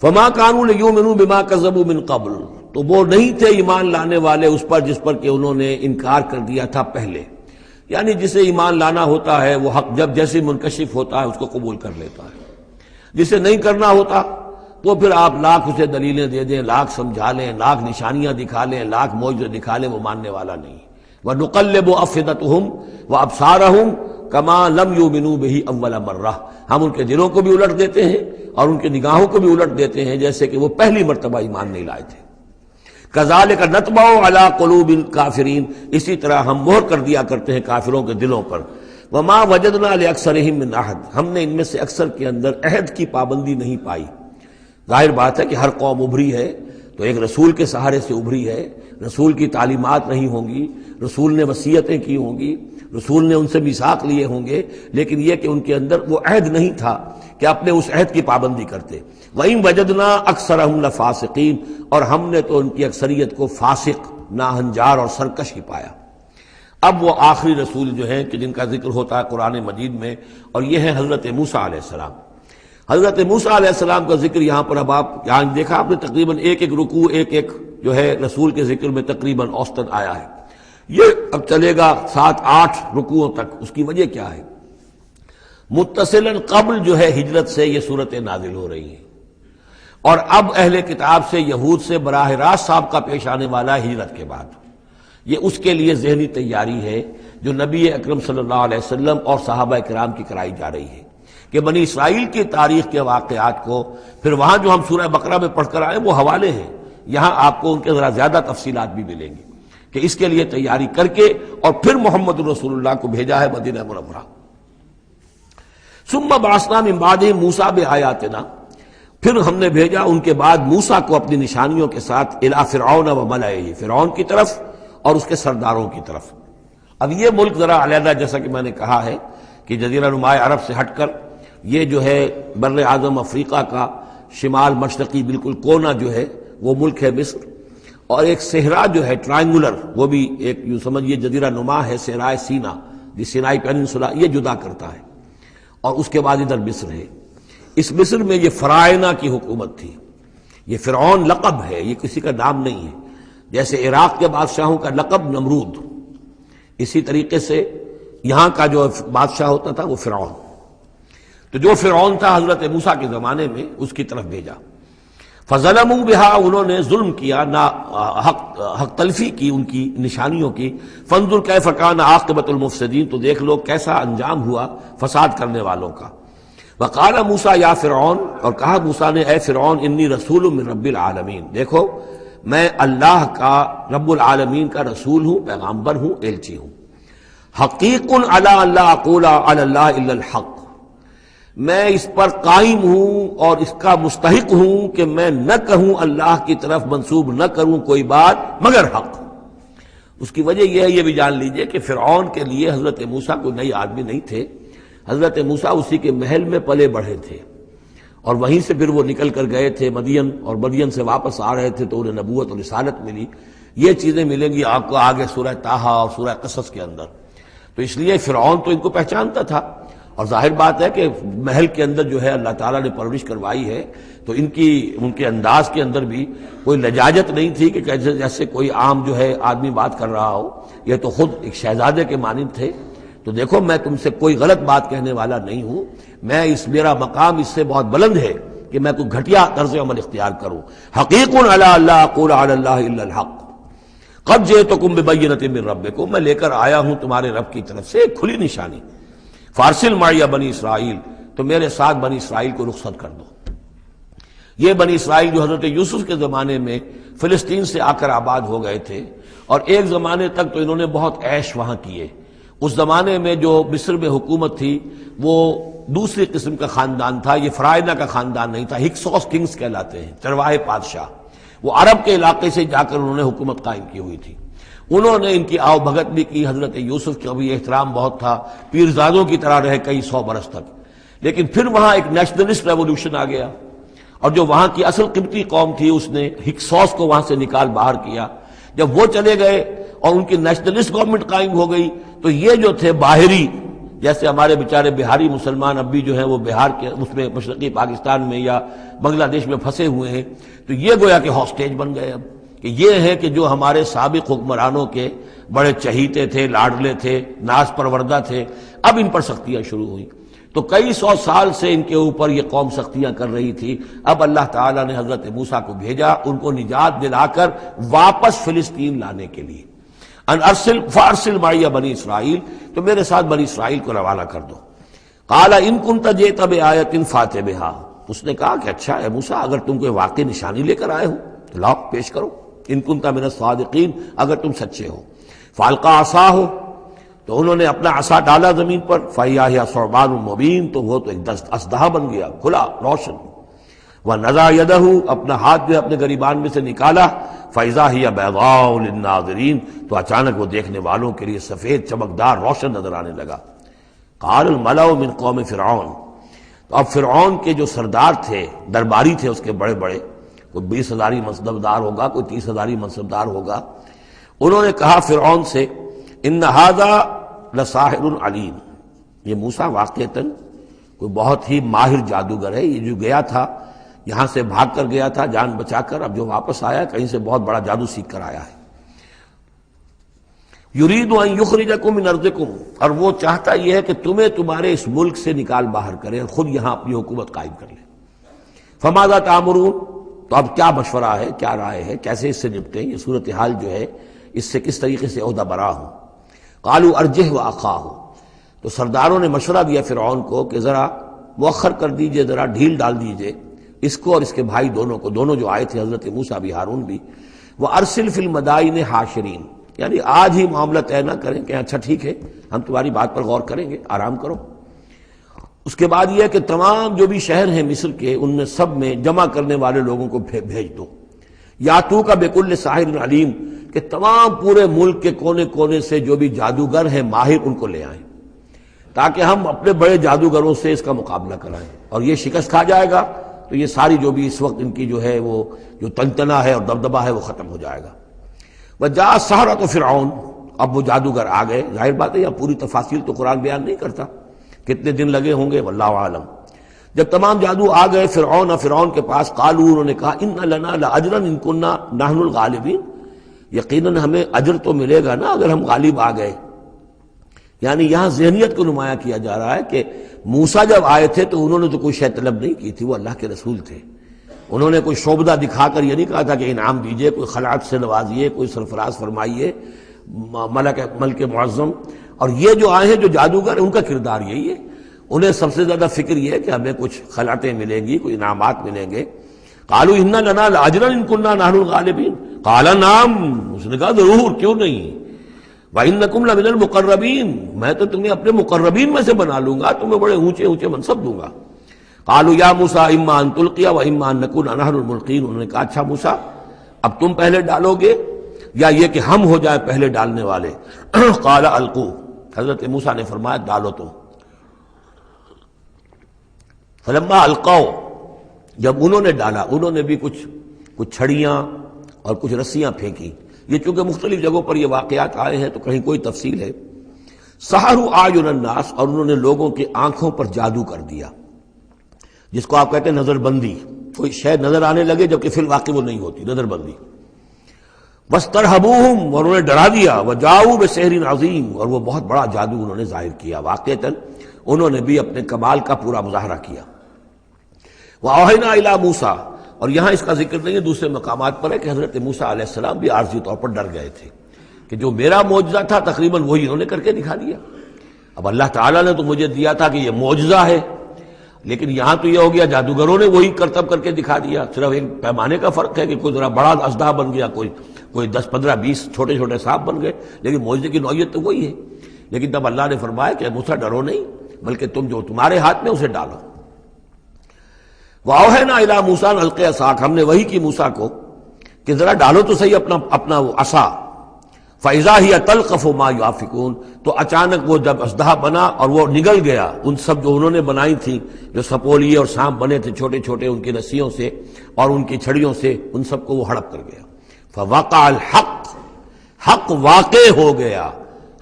فما كانوا ليؤمنوا بما كذبوا من قبل، تو وہ نہیں تھے ایمان لانے والے اس پر جس پر کہ انہوں نے انکار کر دیا تھا پہلے. یعنی جسے ایمان لانا ہوتا ہے وہ حق جب جیسے منکشف ہوتا ہے اس کو قبول کر لیتا ہے. جسے نہیں کرنا ہوتا وہ پھر آپ لاکھ اسے دلیلیں دے دیں، لاکھ سمجھا لیں، لاکھ نشانیاں دکھا لیں، لاکھ معجزے دکھا لیں، وہ ماننے والا نہیں. وَنُقَلِّبُ أَفْئِدَتَهُمْ وَأَبْصَارَهُمْ كَمَا لَمْ يُؤْمِنُوا بِهِ أَوَّلَ مَرَّةٍ. ہم ان کے دلوں کو بھی الٹ دیتے ہیں اور ان کی نگاہوں کو بھی الٹ دیتے ہیں جیسے کہ وہ پہلی مرتبہ ایمان نہیں لائے تھے. كَذَلِكَ نَطْبَعُ عَلَىٰ قُلُوبِ الْكَافِرِينَ. اسی طرح ہم مہر کر دیا کرتے ہیں کافروں کے دلوں پر. وَمَا وَجَدْنَا لِأَكْثَرِهِم مِّنْ أَحَدٍ. ہم نے ان میں سے اکثر کے اندر عہد کی پابندی نہیں پائی. ظاہر بات ہے کہ ہر قوم ابھری ہے تو ایک رسول کے سہارے سے ابھری ہے. رسول کی تعلیمات نہیں ہوں گی، رسول نے وصیتیں کی ہوں گی، رسول نے ان سے میثاق لیے ہوں گے، لیکن یہ کہ ان کے اندر وہ عہد نہیں تھا کہ اپنے اس عہد کی پابندی کرتے. وَإِن وَجَدْنَا أَكْثَرَهُمْ لَفَاسِقِينَ. اور ہم نے تو ان کی اکثریت کو فاسق، ناہنجار اور سرکش ہی پایا. اب وہ آخری رسول جو ہیں کہ جن کا ذکر ہوتا ہے قرآن مجید میں، اور یہ ہے حضرت موسیٰ علیہ السلام. حضرت موسیٰ علیہ السلام کا ذکر یہاں پر اب آپ یہاں دیکھا آپ نے تقریباً ایک ایک رکوع ایک ایک جو ہے رسول کے ذکر میں تقریباً اوسطاً آیا ہے. یہ اب چلے گا 7-8 رکوعوں تک. اس کی وجہ کیا ہے؟ متصلاً قبل جو ہے ہجرت سے یہ صورتیں نازل ہو رہی ہیں، اور اب اہل کتاب سے یہود سے براہ راست سابقہ پیش آنے والا ہے ہجرت کے بعد. یہ اس کے لیے ذہنی تیاری ہے جو نبی اکرم صلی اللہ علیہ وسلم اور صحابہ کرام کی کرائی جا رہی ہے کہ بنی اسرائیل کی تاریخ کے واقعات کو پھر وہاں جو ہم سورہ بقرہ میں پڑھ کر آئے وہ حوالے ہیں، یہاں آپ کو ان کے ذرا زیادہ تفصیلات بھی ملیں گی کہ اس کے لیے تیاری کر کے اور پھر محمد رسول اللہ کو بھیجا ہے مدینہ منورہ. ثم بعثنا من بعدہ موسیٰ بآیاتنا. پھر ہم نے بھیجا ان کے بعد موسیٰ کو اپنی نشانیوں کے ساتھ الی فرعون وملئہ، فرعون کی طرف اور اس کے سرداروں کی طرف. اب یہ ملک ذرا علیحدہ جیسا کہ میں نے کہا ہے کہ جزیرہ نما عرب سے ہٹ کر یہ جو ہے بر اعظم افریقہ کا شمال مشرقی بالکل کونا جو ہے وہ ملک ہے مصر، اور ایک صحرا جو ہے ٹرائنگولر وہ بھی ایک یوں سمجھیے جزیرہ نما ہے، صحرائے سینا دی سینائی پیننسولا، یہ جدا کرتا ہے. اور اس کے بعد ادھر مصر ہے. اس مصر میں یہ فرائنہ کی حکومت تھی. یہ فرعون لقب ہے، یہ کسی کا نام نہیں ہے. جیسے عراق کے بادشاہوں کا لقب نمرود، اسی طریقے سے یہاں کا جو بادشاہ ہوتا تھا وہ فرعون. تو جو فرعون تھا حضرت موسیٰ کے زمانے میں اس کی طرف بھیجا. فظلموا بہا، انہوں نے ظلم کیا، حق تلفی کی ان کی نشانیوں کی. فانظر کیف کان عاقبۃ المفسدین، تو دیکھ لو کیسا انجام ہوا فساد کرنے والوں کا. وقال موسیٰ یا فرعون، اور کہا موسیٰ نے اے فرعون انی رسول من رب العالمین، دیکھو میں اللہ کا رب العالمین کا رسول ہوں، پیغامبر ہوں، ایلچی ہوں. حقیق علی اللہ اقول علی اللہ الا الحق، میں اس پر قائم ہوں اور اس کا مستحق ہوں کہ میں نہ کہوں اللہ کی طرف منسوب نہ کروں کوئی بات مگر حق. اس کی وجہ یہ ہے، یہ بھی جان لیجئے کہ فرعون کے لیے حضرت موسیٰ کوئی نئی آدمی نہیں تھے. حضرت موسیٰ اسی کے محل میں پلے بڑھے تھے اور وہیں سے پھر وہ نکل کر گئے تھے مدین، اور مدین سے واپس آ رہے تھے تو انہیں نبوت اور رسالت ملی. یہ چیزیں ملیں گی آپ کو آگے سورہ طٰہٰ اور سورہ قصص کے اندر. تو اس لیے فرعون تو ان کو پہچانتا تھا، اور ظاہر بات ہے کہ محل کے اندر جو ہے اللہ تعالیٰ نے پرورش کروائی ہے تو ان کے انداز کے اندر بھی کوئی لجاجت نہیں تھی کہ جیسے کوئی عام جو ہے آدمی بات کر رہا ہو. یہ تو خود ایک شہزادے کے مانند تھے. تو دیکھو میں تم سے کوئی غلط بات کہنے والا نہیں ہوں، میرا مقام اس سے بہت بلند ہے کہ میں کوئی گھٹیا طرز عمل اختیار کروں. حقیق علی اللہ اقول علی اللہ الا الحق قد جئتکم ببینۃ من ربکم، میں لے کر آیا ہوں تمہارے رب کی طرف سے ایک کھلی نشانی. فارسل معی بنی اسرائیل، تو میرے ساتھ بنی اسرائیل کو رخصت کر دو. یہ بنی اسرائیل جو حضرت یوسف کے زمانے میں فلسطین سے آ کر آباد ہو گئے تھے، اور ایک زمانے تک تو انہوں نے بہت عیش وہاں کیے. اس زمانے میں جو مصر میں حکومت تھی وہ دوسری قسم کا خاندان تھا، یہ فرائنہ کا خاندان نہیں تھا. ہکسوس کنگز کہلاتے ہیں، چرواہے بادشاہ. وہ عرب کے علاقے سے جا کر انہوں نے حکومت قائم کی ہوئی تھی. انہوں نے ان کی آؤ بھگت بھی کی. حضرت یوسف کا بھی احترام بہت تھا، پیرزادوں کی طرح رہے کئی 100 برس تک. لیکن پھر وہاں ایک نیشنلسٹ ریولوشن آ گیا، اور جو وہاں کی اصل قبطی قوم تھی اس نے ہکسوس کو وہاں سے نکال باہر کیا. جب وہ چلے گئے اور ان کی نیشنلسٹ گورنمنٹ قائم ہو گئی تو یہ جو تھے باہری، جیسے ہمارے بیچارے بہاری مسلمان اب بھی جو ہیں وہ بہار کے اس میں مشرقی پاکستان میں یا بنگلہ دیش میں پھنسے ہوئے ہیں، تو یہ گویا کہ ہاسٹیج بن گئے. اب کہ یہ ہے کہ جو ہمارے سابق حکمرانوں کے بڑے چہیتے تھے، لاڈلے تھے، ناز پروردہ تھے، اب ان پر سختیاں شروع ہوئیں۔ تو کئی سو سال سے ان کے اوپر یہ قوم سختیاں کر رہی تھی، اب اللہ تعالیٰ نے حضرت موسیٰ کو بھیجا ان کو نجات دلا کر واپس فلسطین لانے کے لیے۔ ان ارسل فارسل معی بنی اسرائیل، تو میرے ساتھ بنی اسرائیل کو روانہ کر دو۔ قال ان کنت جئت بآیۃ فأت بہا، اس نے کہا کہ اچھا ہے موسیٰ، اگر تم کوئی واقعی نشانی لے کر آئے ہو تو لاؤ پیش کرو، ان کنت من الصادقین، اگر تم سچے ہو۔ فالقى عصاہ، تو انہوں نے اپنا عصا ڈالا زمین پر، فإذا هي ثعبان مبین، تو وہ تو ایک اسدحہ بن گیا کھلا روشن۔ ونزع یدہ، اپنا ہاتھ جو اپنے گریبان میں سے نکالا، فإذا هي بیضاء للناظرین، تو اچانک وہ دیکھنے والوں کے لیے سفید چمکدار روشن نظر آنے لگا۔ قال الملأ من قوم فرعون، تو اب فرعون کے جو سردار تھے، درباری تھے اس کے بڑے بڑے، کوئی 20,000 منصبدار ہوگا، کوئی 30,000 منصبدار ہوگا، انہوں نے کہا فرعون سے ان ھذا لساحر علیم، یہ موسیٰ واقعتاً کوئی بہت ہی ماہر جادوگر ہے، یہ جو گیا تھا یہاں سے بھاگ کر گیا تھا جان بچا کر، اب جو واپس آیا کہیں سے بہت بڑا جادو سیکھ کر آیا ہے۔ یرید ان یخرجکم من ارضکم، اور وہ چاہتا یہ ہے کہ تمہیں تمہارے اس ملک سے نکال باہر کرے اور خود یہاں اپنی حکومت قائم کر لے۔ فماذا تأمرون، تو اب کیا مشورہ ہے، کیا رائے ہے، کیسے اس سے نپٹیں، یہ صورتحال جو ہے اس سے کس طریقے سے عہدہ برا ہوں۔ قالوا ارجہ واخاہ، تو سرداروں نے مشورہ دیا فرعون کو کہ ذرا مؤخر کر دیجئے، ذرا ڈھیل ڈال دیجئے اس کو اور اس کے بھائی دونوں کو، دونوں جو آئے تھے حضرت موسیٰ بھی ہارون بھی۔ وارسل فی المدائن حاشرین، یعنی آج ہی معاملہ طے نہ کریں کہ اچھا ٹھیک ہے ہم تمہاری بات پر غور کریں گے، آرام کرو۔ اس کے بعد یہ ہے کہ تمام جو بھی شہر ہیں مصر کے، ان میں سب میں جمع کرنے والے لوگوں کو بھیج دو۔ یاتو کا بکل ساحر علیم، کہ تمام پورے ملک کے کونے کونے سے جو بھی جادوگر ہیں ماہر ان کو لے آئیں، تاکہ ہم اپنے بڑے جادوگروں سے اس کا مقابلہ کرائیں، اور یہ شکست کھا جائے گا تو یہ ساری جو بھی اس وقت ان کی جو ہے وہ جو تنتنا ہے اور دبدبہ ہے وہ ختم ہو جائے گا۔ وجاء السحرۃ فرعون، اب وہ جادوگر آ گئے، ظاہر بات ہے یہ پوری تفاصیل تو قرآن بیان نہیں کرتا، کتنے دن لگے ہوں گے واللہ عالم۔ جب تمام جادو آ گئے فرعون کے پاس، قالوا، انہوں نے کہا ان لنا لاجرا ان کنا نحن الغالبین، یقیناً ہمیں اجر تو ملے گا نا اگر ہم غالب آ گئے۔ یعنی یہاں ذہنیت کو نمایاں کیا جا رہا ہے کہ موسیٰ جب آئے تھے تو انہوں نے تو کوئی شے طلب نہیں کی تھی، وہ اللہ کے رسول تھے، انہوں نے کوئی شعبدہ دکھا کر یہ نہیں کہا تھا کہ انعام دیجئے، کوئی خلعت سے نوازیے، کوئی سرفراز فرمائیے، ملک معظم۔ اور یہ جو آئے ہیں جو جادوگر ان کا کردار یہی ہے، انہیں سب سے زیادہ فکر یہ ہے کہ ہمیں کچھ خلعتیں ملیں گی، کوئی انعامات ملیں گے۔ قالوا ان لنا لاجرا ان كنا نحن الغالبین، قال نعم، اس نے کہا ضرور، کیوں نہیں، وانکم لمن المقربین، میں تو تمہیں اپنے مقربین میں سے بنا لوں گا، تمہیں بڑے اونچے اونچے منصب دوں گا۔ قالوا یا موسیٰ اما ان تلقی واما ان نکون نحن الملقین، انہوں نے کہا اچھا موسیٰ اب تم پہلے ڈالو گے یا یہ کہ ہم ہو جائے پہلے ڈالنے والے؟ قال القوا، حضرت موسیٰ نے فرمایا ڈالو تم۔ فلما القوا، جب انہوں نے ڈالا، انہوں نے بھی کچھ چھڑیاں اور کچھ رسیاں پھینکی، یہ چونکہ مختلف جگہوں پر یہ واقعات آئے ہیں تو کہیں کوئی تفصیل ہے۔ سحروا اعین الناس، اور انہوں نے لوگوں کی آنکھوں پر جادو کر دیا، جس کو آپ کہتے ہیں نظر بندی، کوئی شے نظر آنے لگے جبکہ فی الواقع وہ نہیں ہوتی، نظر بندی۔ واسترہبوہم، اور انہوں نے ڈرا دیا، وجاؤوا بسحر عظیم، اور وہ بہت بڑا جادو انہوں نے ظاہر کیا، واقعتاً انہوں نے بھی اپنے کمال کا پورا مظاہرہ کیا۔ وَأَوْحَيْنَا إِلَىٰ مُوسَىٰ، اور یہاں اس کا ذکر نہیں ہے، دوسرے مقامات پر ہے کہ حضرت موسیٰ علیہ السلام بھی عارضی طور پر ڈر گئے تھے کہ جو میرا معجزہ تھا تقریباً وہی انہوں نے کر کے دکھا دیا۔ اب اللہ تعالیٰ نے تو مجھے دیا تھا کہ یہ معجزہ ہے، لیکن یہاں تو یہ ہو گیا جادوگروں نے وہی کرتب کر کے دکھا دیا، صرف ایک پیمانے کا فرق ہے کہ کوئی ذرا بڑا اژدہا بن گیا، کوئی 10 15 20 چھوٹے چھوٹے سانپ بن گئے، لیکن معجزے کی نوعیت تو وہی ہے۔ لیکن تب اللہ نے فرمایا کہ موسیٰ ڈرو نہیں، بلکہ تم جو تمہارے ہاتھ میں اسے ڈالو۔ وَأَوْحَيْنَا إِلَىٰ مُوسَىٰ أَنْ أَلْقِ عَصَاكَ، ہم نے وہی کی موسیٰ کو کہ ذرا ڈالو تو صحیح اپنا وہ عصا۔ فَإِذَا هِيَ تَلْقَفُ مَا يَأْفِكُونَ، تو اچانک وہ جب اژدہا بنا اور وہ نگل گیا ان سب جو انہوں نے بنائی تھی، جو سپولیے اور سانپ بنے تھے چھوٹے چھوٹے ان کی رسیوں سے اور ان کی چھڑیوں سے، ان سب کو وہ ہڑپ کر گیا۔ فَوَقَعَ الْحَقُّ، حق واقع ہو گیا،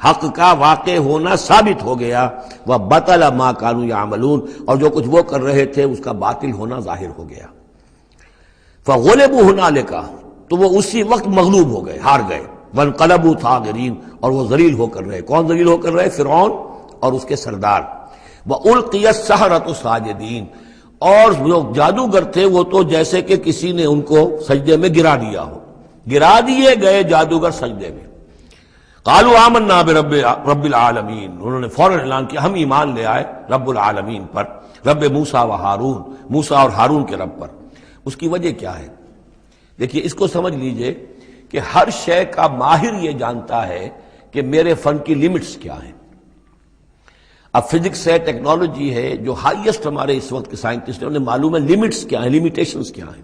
حق کا واقع ہونا ثابت ہو گیا۔ وَبَطَلَ مَا كَانُوا يَعْمَلُونَ، اور جو کچھ وہ کر رہے تھے اس کا باطل ہونا ظاہر ہو گیا۔ فَغُلِبُوا هُنَالِكَ، تو وہ اسی وقت مغلوب ہو گئے، ہار گئے. وانقلبوا صاغرین، اور وہ ذلیل ہو کر رہے. کون ذلیل ہو کر رہے؟ فرعون اور اس کے سردار. وَأُلْقِيَ السَّحَرَةُ ساجدین، اور جو جادوگر تھے وہ تو جیسے کہ کسی نے ان کو سجدے میں گرا دیا ہو، گرا دیے گئے جادوگر سجدے میں. قالوا آمنا برب العالمین، انہوں نے فوراً اعلان کیا ہم ایمان لے آئے رب العالمین پر، رب موسیٰ و ہارون، موسیٰ اور ہارون کے رب پر. اس کی وجہ کیا ہے؟ دیکھیے اس کو سمجھ لیجئے کہ ہر شے کا ماہر یہ جانتا ہے کہ میرے فن کی لیمٹس کیا ہیں. اب فزکس ہے، ٹیکنالوجی ہے، جو ہائیسٹ ہمارے اس وقت کے سائنٹسٹ ہیں انہیں معلوم ہے لیمٹس کیا ہیں، لیمیٹیشنز کیا ہیں.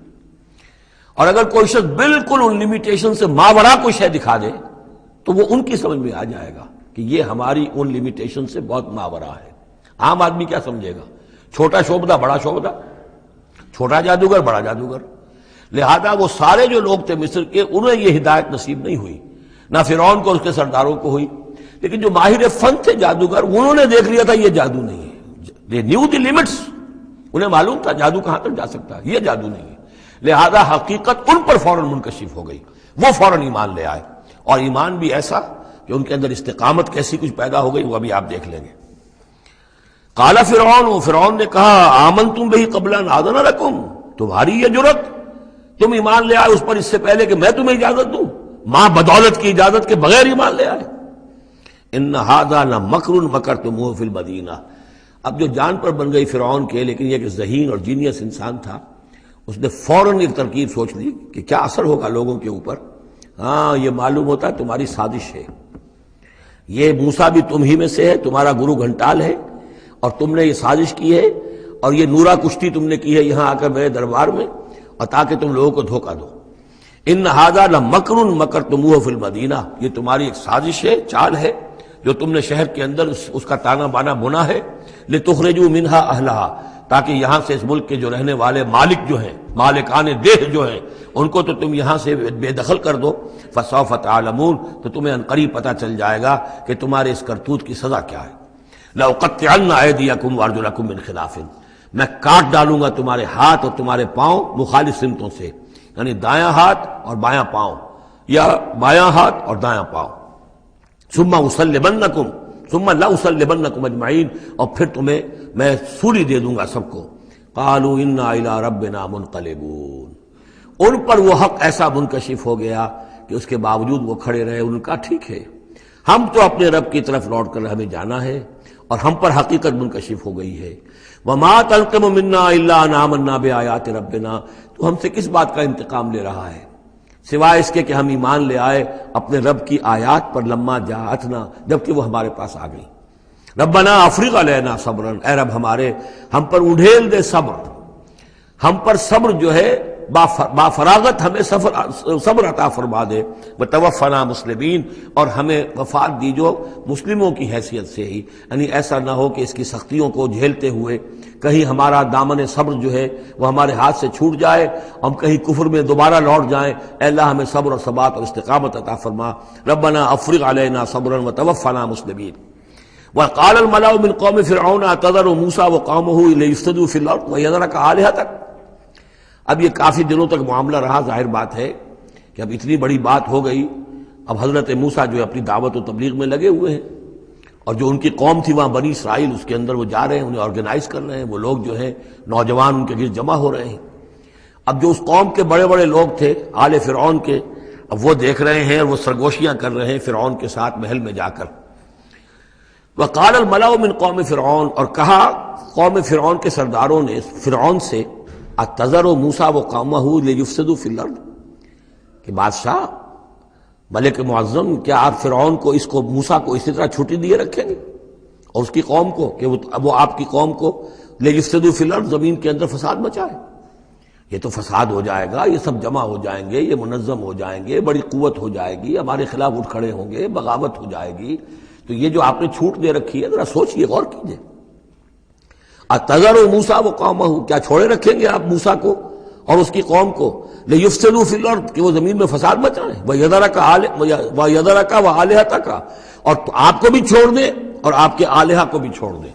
اور اگر کوئی شخص بالکل ان لیمیٹیشن سے ماورا کوئی شے دکھا دے تو وہ ان کی سمجھ میں آ جائے گا کہ یہ ہماری ان لیمیٹیشن سے بہت ماورا ہے. عام آدمی کیا سمجھے گا؟ چھوٹا شعبدہ بڑا شعبدہ، چھوٹا جادوگر بڑا جادوگر. لہذا وہ سارے جو لوگ تھے مصر کے انہیں یہ ہدایت نصیب نہیں ہوئی، نہ فرعون کو اور اس کے سرداروں کو ہوئی. لیکن جو ماہر فن تھے جادوگر انہوں نے دیکھ لیا تھا یہ جادو نہیں ہے. they knew the limits، انہیں معلوم تھا جادو کہاں تک جا سکتا ہے، یہ جادو نہیں ہے. لہذا حقیقت ان پر فوراً منکشف ہو گئی، وہ فوراً ایمان لے آئے. اور ایمان بھی ایسا کہ ان کے اندر استقامت کیسی کچھ پیدا ہو گئی وہ ابھی آپ دیکھ لیں گے. قال فرعون، فرعون نے کہا آمنتم بہ قبل ان آذن لکم، تمہاری یہ جرت، تم ایمان لے آئے اس پر اس سے پہلے کہ میں تمہیں اجازت دوں، ماں بدولت کی اجازت کے بغیر ایمان لے آئے. ان ھذا لمکر مکرتموہ فی المدینہ. اب جو جان پر بن گئی فرعون کے، لیکن یہ کہ ذہین اور جینیس انسان تھا، اس نے فوراً ایک ترکیب سوچ لی کہ کیا اثر ہوگا لوگوں کے اوپر. ہاں یہ معلوم ہوتا ہے تمہاری سازش ہے، یہ موسیٰ بھی تم ہی میں سے ہے، تمہارا گرو گھنٹال ہے، اور تم نے یہ سازش کی ہے اور یہ نورا کشتی تم نے کی ہے یہاں آ کر میرے دربار میں، اور تاکہ تم لوگوں کو دھوکہ دو. ان ھذا لمکر مکرتموہ فی المدینہ، یہ تمہاری ایک سازش ہے، چال ہے جو تم نے شہر کے اندر اس کا تانا بانا بنا ہے. لتخرجوا منہا اہلہا، تاکہ یہاں سے اس ملک کے جو رہنے والے مالک جو ہیں، مالکان دیہ جو ہیں، ان کو تو تم یہاں سے بے دخل کر دو. فسوف تعلمون، تو تمہیں عنقریب پتہ چل جائے گا کہ تمہارے اس کرتوت کی سزا کیا ہے. لأقطعن ایدیکم وارجلکم من خلاف، میں کاٹ ڈالوں گا تمہارے ہاتھ اور تمہارے پاؤں مخالف سمتوں سے، یعنی دایاں ہاتھ اور بایاں پاؤں، یا بایاں ہاتھ اور دایاں پاؤں. ثم اسلبنکم ثم لاسلبنکم اجمعین، اور پھر تمہیں میں سولی دے دوں گا سب کو. قالوا انا الی ربنا منقلبون، ان پر وہ حق ایسا منکشف ہو گیا کہ اس کے باوجود وہ کھڑے رہے. ان کا ٹھیک ہے، ہم تو اپنے رب کی طرف لوٹ کر ہمیں جانا ہے، اور ہم پر حقیقت منکشف ہو گئی ہے. وما تنقم منا الا ان آمنا بآیات ربنا، تو ہم سے کس بات کا انتقام لے رہا ہے سوائے اس کے کہ ہم ایمان لے آئے اپنے رب کی آیات پر لما جاءتنا، جبکہ وہ ہمارے پاس آ گئی. ربنا افرغ علینا صبرا، اے رب ہمارے ہم پر اڈھیل دے صبر، ہم پر صبر جو ہے با فراغت ہمیں صبر عطا فرما دے. وتوفنا مسلمین، اور ہمیں وفات دیجو مسلموں کی حیثیت سے ہی، یعنی ایسا نہ ہو کہ اس کی سختیوں کو جھیلتے ہوئے کہیں ہمارا دامن صبر جو ہے وہ ہمارے ہاتھ سے چھوٹ جائے، ہم کہیں کفر میں دوبارہ لوٹ جائیں. اے اللہ ہمیں صبر اور ثبات اور استقامت عطا فرما. ربنا افرغ علینا صبرا وتوفنا مسلمین. وقال الملأ من قوم فرعون اتذر موسى وقومه ليفسدوا في الارض ويذرك آلهتك. اب یہ کافی دنوں تک معاملہ رہا، ظاہر بات ہے کہ اب اتنی بڑی بات ہو گئی. اب حضرت موسیٰ جو ہے اپنی دعوت و تبلیغ میں لگے ہوئے ہیں، اور جو ان کی قوم تھی وہاں بنی اسرائیل، اس کے اندر وہ جا رہے ہیں، انہیں آرگنائز کر رہے ہیں. وہ لوگ جو ہیں نوجوان ان کے گرد جمع ہو رہے ہیں. اب جو اس قوم کے بڑے بڑے لوگ تھے آل فرعون کے، اب وہ دیکھ رہے ہیں اور وہ سرگوشیاں کر رہے ہیں فرعون کے ساتھ محل میں جا کر. وقال الملأ من قوم فرعون، اور کہا قوم فرعون کے سرداروں نے فرعون سے، اتذر موسیٰ وقومہ لیفسدوا فی الارض، کہ بادشاہ ملک معظم کیا آپ فرعون کو اس کو موسیٰ کو اسی طرح چھٹی دیے رکھیں گے اور اس کی قوم کو کہ وہ آپ کی قوم کو لیفسدوا فی الارض، زمین کے اندر فساد مچائے؟ یہ تو فساد ہو جائے گا، یہ سب جمع ہو جائیں گے، یہ منظم ہو جائیں گے، بڑی قوت ہو جائے گی، ہمارے خلاف اٹھ کھڑے ہوں گے، بغاوت ہو جائے گی. تو یہ جو آپ نے چھوٹ دے رکھی ہے ذرا سوچئے، غور کیجئے. اتذر موسیٰ وقومہ، کیا چھوڑے رکھیں گے آپ موسیٰ کو اور اس کی قوم کو لیفسدوا فی الارض، کہ وہ زمین میں فساد مچائیں؟ وَيَذَرَكَ وَآلِهَتَكَ، اور آپ کو بھی چھوڑ دیں اور آپ کے آلہہ کو بھی چھوڑ دیں.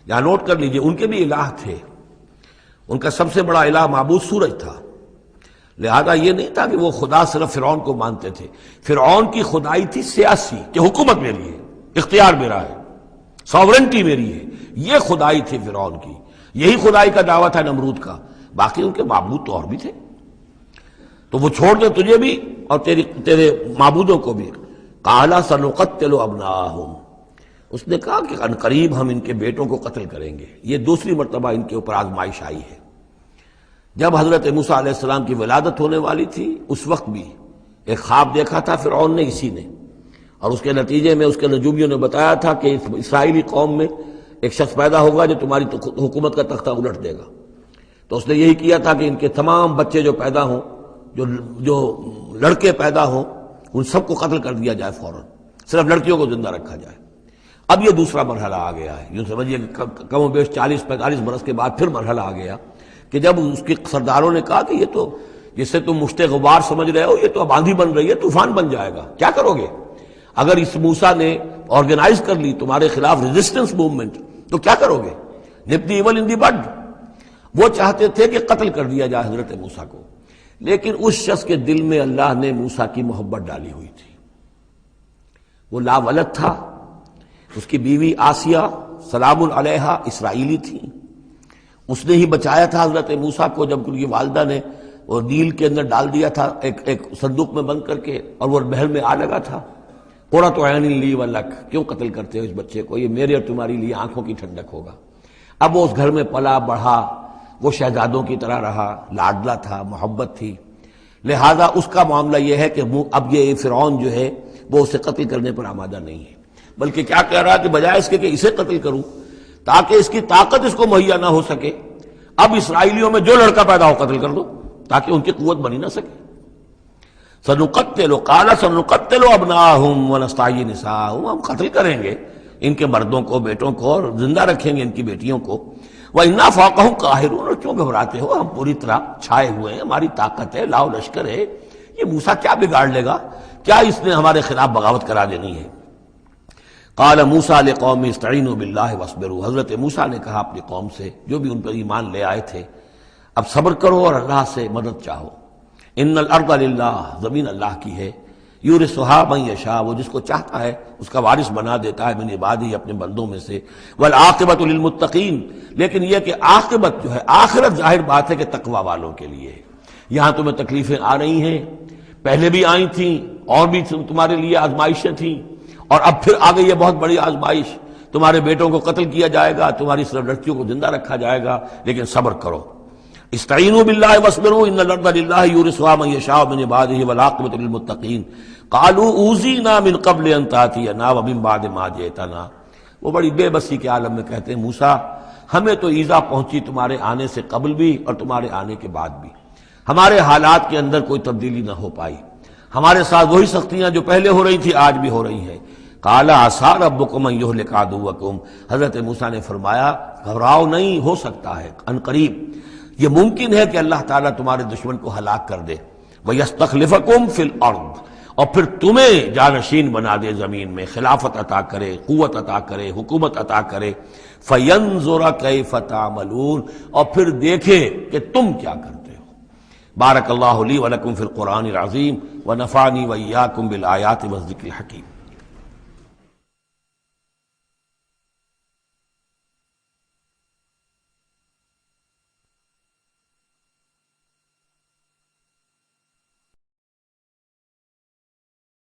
یہاں نوٹ کر لیجئے ان کے بھی الہ تھے، ان کا سب سے بڑا الہ معبود سورج تھا، لہذا یہ نہیں تھا کہ وہ خدا صرف فرعون کو مانتے تھے، فرعون کی خدائی تھی سیاسی، کہ حکومت میری ہے، اختیار میرا ہے، ساورنٹی میری ہے، یہ خدائی تھی فرعون کی، یہی خدائی کا دعویٰ تھا نمرود کا، باقی ان کے معبود تو اور بھی تھے، تو وہ چھوڑ دے تجھے بھی اور تیرے معبودوں کو بھی۔ قَالَ سَنُقَتِّلُ أَبْنَاءَهُمْ، اس نے کہا کہ عنقریب ہم ان کے بیٹوں کو قتل کریں گے۔ یہ دوسری مرتبہ ان کے اوپر آزمائش آئی ہے۔ جب حضرت موسیٰ علیہ السلام کی ولادت ہونے والی تھی اس وقت بھی ایک خواب دیکھا تھا فرعون نے، اسی نے، اور اس کے نتیجے میں اس کے نجومیوں نے بتایا تھا کہ اسرائیلی قوم میں ایک شخص پیدا ہوگا جو تمہاری حکومت کا تختہ الٹ دے گا۔ تو اس نے یہی کیا تھا کہ ان کے تمام بچے جو پیدا ہوں، جو لڑکے پیدا ہوں، ان سب کو قتل کر دیا جائے فوراً، صرف لڑکیوں کو زندہ رکھا جائے۔ اب یہ دوسرا مرحلہ آ گیا ہے، یوں سمجھیے کہ کم و بیش 40-45 برس کے بعد پھر مرحلہ آ گیا کہ جب اس کے سرداروں نے کہا کہ یہ تو جسے تم مشت غبار سمجھ رہے ہو، یہ تو اب آندھی بن رہی ہے، طوفان بن جائے گا، کیا کرو گے؟ اگر اس موسیٰ نے آرگنائز کر لی تمہارے خلاف ریزسٹنس موومنٹ تو کیا کرو گے؟ نپ دی ایول ان دی بڈ۔ وہ چاہتے تھے کہ قتل کر دیا جائے حضرت موسیٰ کو، لیکن اس شخص کے دل میں اللہ نے موسیٰ کی محبت ڈالی ہوئی تھی، وہ لا ولد تھا، اس کی بیوی آسیہ سلام علیہا اسرائیلی تھی، اس نے ہی بچایا تھا حضرت موسیٰ کو جب ان کی والدہ نے وہ نیل کے اندر ڈال دیا تھا ایک صندوق میں بند کر کے، اور وہ محل میں آ لگا تھا۔ قرۃ عین لی ولک، کیوں قتل کرتے ہو اس بچے کو، یہ میرے اور تمہاری لیے آنکھوں کی ٹھنڈک ہوگا۔ اب وہ اس گھر میں پلا بڑھا، وہ شہزادوں کی طرح رہا، لاڈلا تھا، محبت تھی، لہذا اس کا معاملہ یہ ہے کہ اب یہ فرعون جو ہے وہ اسے قتل کرنے پر آمادہ نہیں ہے، بلکہ کیا کہہ رہا ہے کہ بجائے اس کے کہ اسے قتل کروں تاکہ اس کی طاقت اس کو مہیا نہ ہو سکے، اب اسرائیلیوں میں جو لڑکا پیدا ہو قتل کر دو تاکہ ان کی قوت بنی نہ سکے۔ سنقتل، قال سنقتل ابناءهم ونستحيي نساءهم، ہم قتل کریں گے ان کے مردوں کو، بیٹوں کو، اور زندہ رکھیں گے ان کی بیٹیوں کو۔ وَإِنَّا فَوْقَهُمْ قَاهِرُونَ، اور کیوں گھبراتے ہو، ہم پوری طرح چھائے ہوئے ہیں، ہماری طاقت ہے، لاؤ لشکر ہے، یہ موسیٰ کیا بگاڑ لے گا، کیا اس نے ہمارے خلاف بغاوت کرا دینی ہے۔ قال موسیٰ لقوم استعینوا باللہ واصبروا، حضرت موسیٰ نے کہا اپنی قوم سے جو بھی ان پر ایمان لے آئے تھے، اب صبر کرو اور اللہ سے مدد چاہو۔ ان الارض للہ، زمین اللہ کی ہے، یورثھا من یشاء، وہ جس کو چاہتا ہے اس کا وارث بنا دیتا ہے، من عبادہ، اپنے بندوں میں سے، والعاقبۃ للمتقین، لیکن یہ کہ عاقبت جو ہے، آخرت ظاہر بات ہے کہ تقوی والوں کے لیے ہے۔ یہاں تمہیں تکلیفیں آ رہی ہیں، پہلے بھی آئی تھیں اور بھی تمہارے لیے آزمائشیں تھیں، اور اب پھر آ گئی یہ بہت بڑی آزمائش، تمہارے بیٹوں کو قتل کیا جائے گا، تمہاری صرف لڑکیوں کو زندہ رکھا جائے گا، لیکن صبر کرو۔ استعینوا باللہ واصبروا ان الارض للہ یورثھا من یشاء من عبادہ والعاقبۃ للمتقین قالوا اوذینا من قبل ان تأتینا ومن بعد ما جئتنا، وہ بڑی بے بسی کے عالم میں کہتے ہیں موسیٰ ہمیں تو ایذا پہنچی تمہارے آنے سے قبل بھی اور تمہارے آنے کے بعد بھی، ہمارے حالات کے اندر کوئی تبدیلی نہ ہو پائی، ہمارے ساتھ وہی سختیاں جو پہلے ہو رہی تھی آج بھی ہو رہی ہیں۔ قال عسیٰ ربکم ان یہلک عدوکم، حضرت موسیٰ نے فرمایا گھبراؤ نہیں، ہو سکتا ہے عنقریب یہ ممکن ہے کہ اللہ تعالیٰ تمہارے دشمن کو ہلاک کر دے، وَيَسْتَخْلِفَكُمْ فِي الْأَرْضِ، اور پھر تمہیں جانشین بنا دے زمین میں، خلافت عطا کرے، قوت عطا کرے، حکومت عطا کرے، فَيَنْظُرَ كَيْفَ تَعْمَلُونَ، اور پھر دیکھے کہ تم کیا کرتے ہو۔ بارک اللہ لی ولکم فی القرآن العظیم ونفعنی وإیاکم بالآیات والذکر الحکیم۔